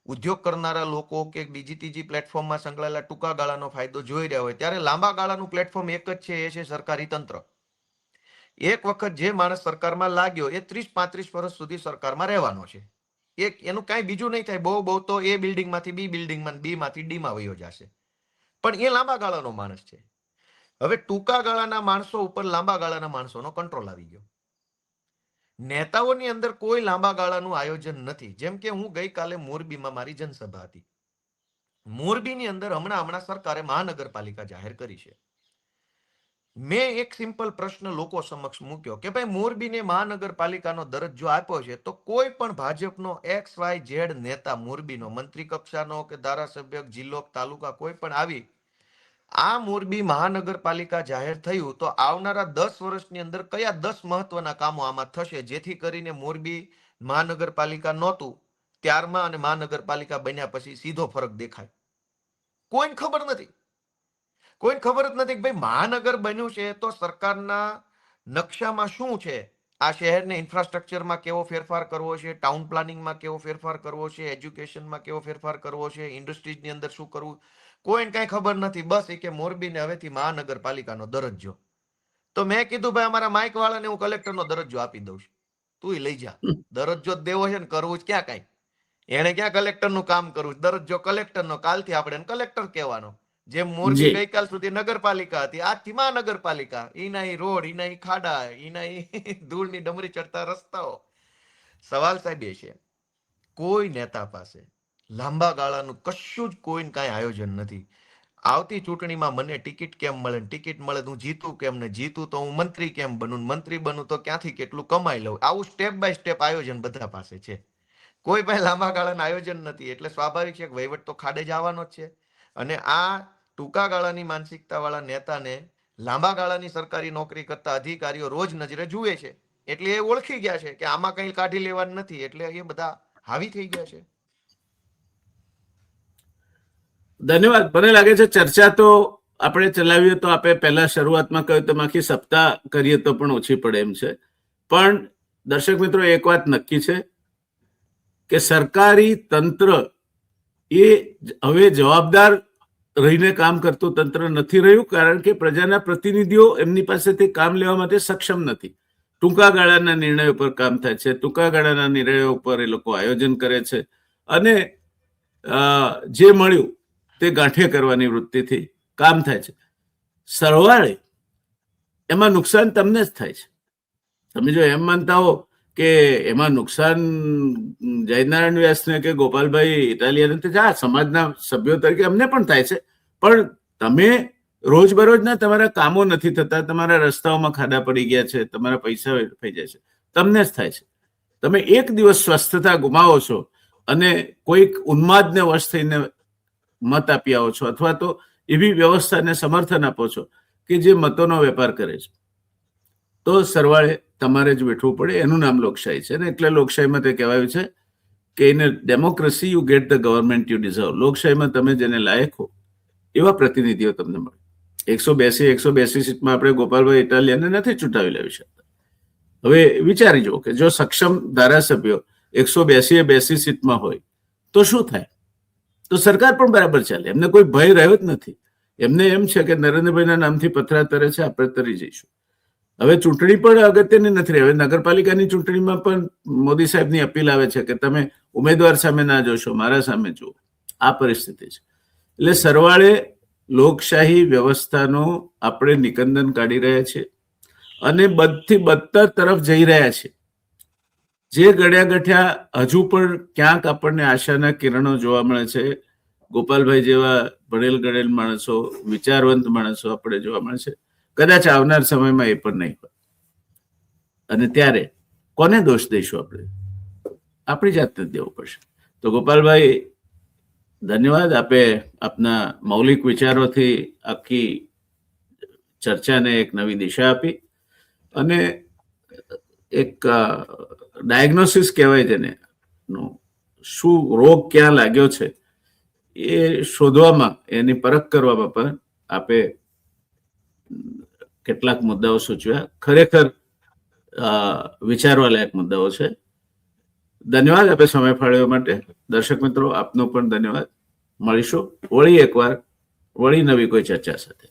ઉદ્યોગ કરનારા લોકો કે બીજી ત્રીજી પ્લેટફોર્મમાં સંકળાયેલા ટૂંકા ગાળાનો ફાયદો જોઈ રહ્યા હોય, ત્યારે લાંબા ગાળાનું પ્લેટફોર્મ એક જ છે, એ છે સરકારી તંત્ર. એક વખત જે માણસ સરકારમાં લાગ્યો એ 30-35 વર્ષ સુધી સરકારમાં રહેવાનો છે. એનું કાંઈ બીજું નહીં થાય, બહુ તો એ બિલ્ડિંગમાંથી બી બિલ્ડિંગમાં, બી માંથી ડીમાં વયો જશે, પણ એ લાંબા ગાળાનો માણસ છે. હવે ટૂંકા ગાળાના માણસો ઉપર લાંબા ગાળાના માણસોનો કંટ્રોલ આવી ગયો. નેતાઓની અંદર કોઈ લાંબા ગાળાનું આયોજન નથી. જેમ કે હું ગઈકાલે મોરબીમાં મારી જનસભા હતી. મોરબીની અંદર હમણાં સરકારે મહાનગરપાલિકા જાહેર કરી છે. મેં એક સિમ્પલ પ્રશ્ન લોકો સમક્ષ મૂક્યો કે ભાઈ, મોરબીને મહાનગરપાલિકાનો દરજ્જો આપ્યો છે તો કોઈ પણ ભાજપનો XYZ નેતા, મોરબીનો મંત્રી કક્ષાનો કે ધારાસભ્ય, જિલ્લો, તાલુકા, કોઈ પણ આવી આ મોરબી મહાનગરપાલિકા જાહેર થયું તો આવનારા 10 વર્ષની અંદર કયા 10 મહત્વના કામો આમાં થશે, જેથી કરીને મોરબી મહાનગરપાલિકા નહોતું ત્યારમાં અને મહાનગરપાલિકા બન્યા પછી સીધો ફરક દેખાય? કોઈને ખબર નથી. કોઈને ખબર જ નથી કે ભાઈ મહાનગર બન્યું છે તો સરકારના નકશામાં શું છે, આ શહેરને ઇન્ફ્રાસ્ટ્રક્ચરમાં કેવો ફેરફાર કરવો છે, ટાઉન પ્લાનિંગમાં કેવો ફેરફાર કરવો છે, એજ્યુકેશનમાં કેવો ફેરફાર કરવો છે, ઇન્ડસ્ટ્રીઝની અંદર શું કરવું, કોઈને કાંઈ ખબર નથી. બસ એ કે મોરબીને હવેથી મહાનગરપાલિકાનો દરજ્જો. તો મેં કીધું ભાઈ, અમારા માઇક વાળાને હું કલેક્ટરનો દરજ્જો આપી દઉં છું, તું લઈ જા. દરજ્જો જ દેવો છે ને, કરવું જ ક્યાં કાંઈ, એને ક્યાં કલેક્ટરનું કામ કરવું, દરજ્જો કલેક્ટરનો. કાલથી આપણે કલેક્ટર કહેવાનો. જેમ મોરબી ગઈકાલ સુધી નગરપાલિકા હતી, આજથી મહાનગરપાલિકા. ઈના રોડ, ઈના ખાડા, ઈના ધૂળની ડમરી ચડતા રસ્તાઓ. સવાલ સાહેબ એ છે, કોઈ નેતા પાસે લાંબા ગાળાનું કશું જ કોઈને કાંઈ આયોજન નથી. આવતી ચૂંટણીમાં મને ટિકિટ કેમ મળે, ટિકિટ મળે તો હું જીતું કેમ, ને જીતું તો હું મંત્રી કેમ બનું, મંત્રી બનું તો ક્યાંથી કેટલું કમાઈ લઉં. આવું સ્ટેપ બાય સ્ટેપ આયોજન બધા પાસે છે. કોઈ પાસે લાંબા ગાળાનું આયોજન નથી. એટલે સ્વાભાવિક છે કે વહીવટ તો ખાડે જવાનો જ છે. અને આ ટૂંકા ગાળાની માનસિકતા વાળા નેતાને લાંબા ગાળાની સરકારી નોકરી કરતા અધિકારીઓ રોજ નજરે જુએ છે. એટલે એ ઓળખી ગયા છે કે આમાં કંઈ કાઢી લેવાનું નથી. એટલે એ બધા હાવી થઈ ગયા છે. ધન્યવાદ. મને લાગે છે ચર્ચા તો આપણે ચલાવીએ તો આપણે પહેલા શરૂઆતમાં કહ્યું તો આખી સપ્તાહ કરીએ તો પણ ઓછી પડે એમ છે. પણ દર્શક મિત્રો, એક વાત નક્કી છે કે સરકારી તંત્ર એ હવે જવાબદાર રહીને કામ કરતું તંત્ર નથી રહ્યું, કારણ કે પ્રજાના પ્રતિનિધિઓ એમની પાસેથી કામ લેવા માટે સક્ષમ નથી. ટૂંકા ગાળાના નિર્ણયો પર કામ થાય છે, ટૂંકા ગાળાના નિર્ણયો પર એ લોકો આયોજન કરે છે અને જે મળ્યું તે ગાંઠે કરવાની વૃત્તિથી કામ થાય છે. સરવાળે એમાં નુકસાન તમને જ થાય છે. તમે જો એમ માનતા હો કે એમાં નુકસાન જયનારાયણ વ્યાસને કે ગોપાલભાઈ ઇટાલિયાને સમાજના સભ્યો તરીકે અમને પણ થાય છે, પણ તમે રોજબરોજના તમારા કામો નથી થતા, તમારા રસ્તાઓમાં ખાડા પડી ગયા છે, તમારા પૈસા વેડફાઈ જાય છે, તમને જ થાય છે. તમે એક દિવસ સ્વસ્થતા ગુમાવો છો અને કોઈક ઉન્માદને વશ થઈને મત આપી આવો છો, અથવા તો એવી વ્યવસ્થાને સમર્થન આપો છો કે જે મતોનો વેપાર કરે છે, તો સરવાળે તમારે જ વેઠવું પડે. એનું નામ લોકશાહી છે. ને એટલે લોકશાહીમાં તે કહેવાયું છે કે in democracy you get the government you deserve. લોકશાહીમાં તમે જેને લાયક હો એવા પ્રતિનિધિઓ તમને મળે. 182 સીટમાં આપણે ગોપાલભાઈ ઇટાલિયાને નથી ચૂંટાવી લેવી શકતા. હવે વિચારી જુઓ કે જો સક્ષમ ધારાસભ્યો 182 સીટમાં હોય તો શું થાય? તો સરકાર પણ બરાબર ચાલે. એમને કોઈ ભય રહ્યો જ નથી. એમને એમ છે કે નરેન્દ્રભાઈના નામથી પથરા તરે છે, આપણે તરી જઈશું. હવે ચૂંટણી પણ અગત્યની નથી રહી. હવે નગરપાલિકાની ચૂંટણીમાં પણ મોદી સાહેબની અપીલ આવે છે કે તમે ઉમેદવાર સામે ના જોશો, મારા સામે જુઓ. આ પરિસ્થિતિ છે. એટલે સરવાળે લોકશાહી વ્યવસ્થાનો આપણે નિકંદન કાઢી રહ્યા છીએ અને બદતર તરફ જઈ રહ્યા છીએ. જે ગળ્યા ગઠ્યા હજુ પણ ક્યાંક આપણને આશાના કિરણો જોવા મળે છે. ગોપાલભાઈ જેવા ભણેલ ગણેલ માણસો, વિચારવંત માણસો આપણે જોવા મળે છે. કદાચ આવનાર સમયમાં એ પણ નહીં હોય. અને ત્યારે કોને દોષ દઈશું? આપણે આપણી જાતને જ દેવું પડશે. તો ગોપાલભાઈ, ધન્યવાદ. આપે આપના મૌલિક વિચારોથી આખી ચર્ચાને એક નવી દિશા આપી અને એક ડાયગ્નોસિસ કહેવાય તેને, શું રોગ ક્યાં લાગ્યો છે એ શોધવામાં, એની પરખ કરવામાં પણ આપે કેટલાક મુદ્દાઓ સૂચવ્યા. ખરેખર વિચારવા લાયક મુદ્દાઓ છે. ધન્યવાદ આપે સમય ફાળવ્યો માટે. દર્શક મિત્રો, આપનો પણ ધન્યવાદ. મળીશું વળી એકવાર, વળી નવી કોઈ ચર્ચા સાથે.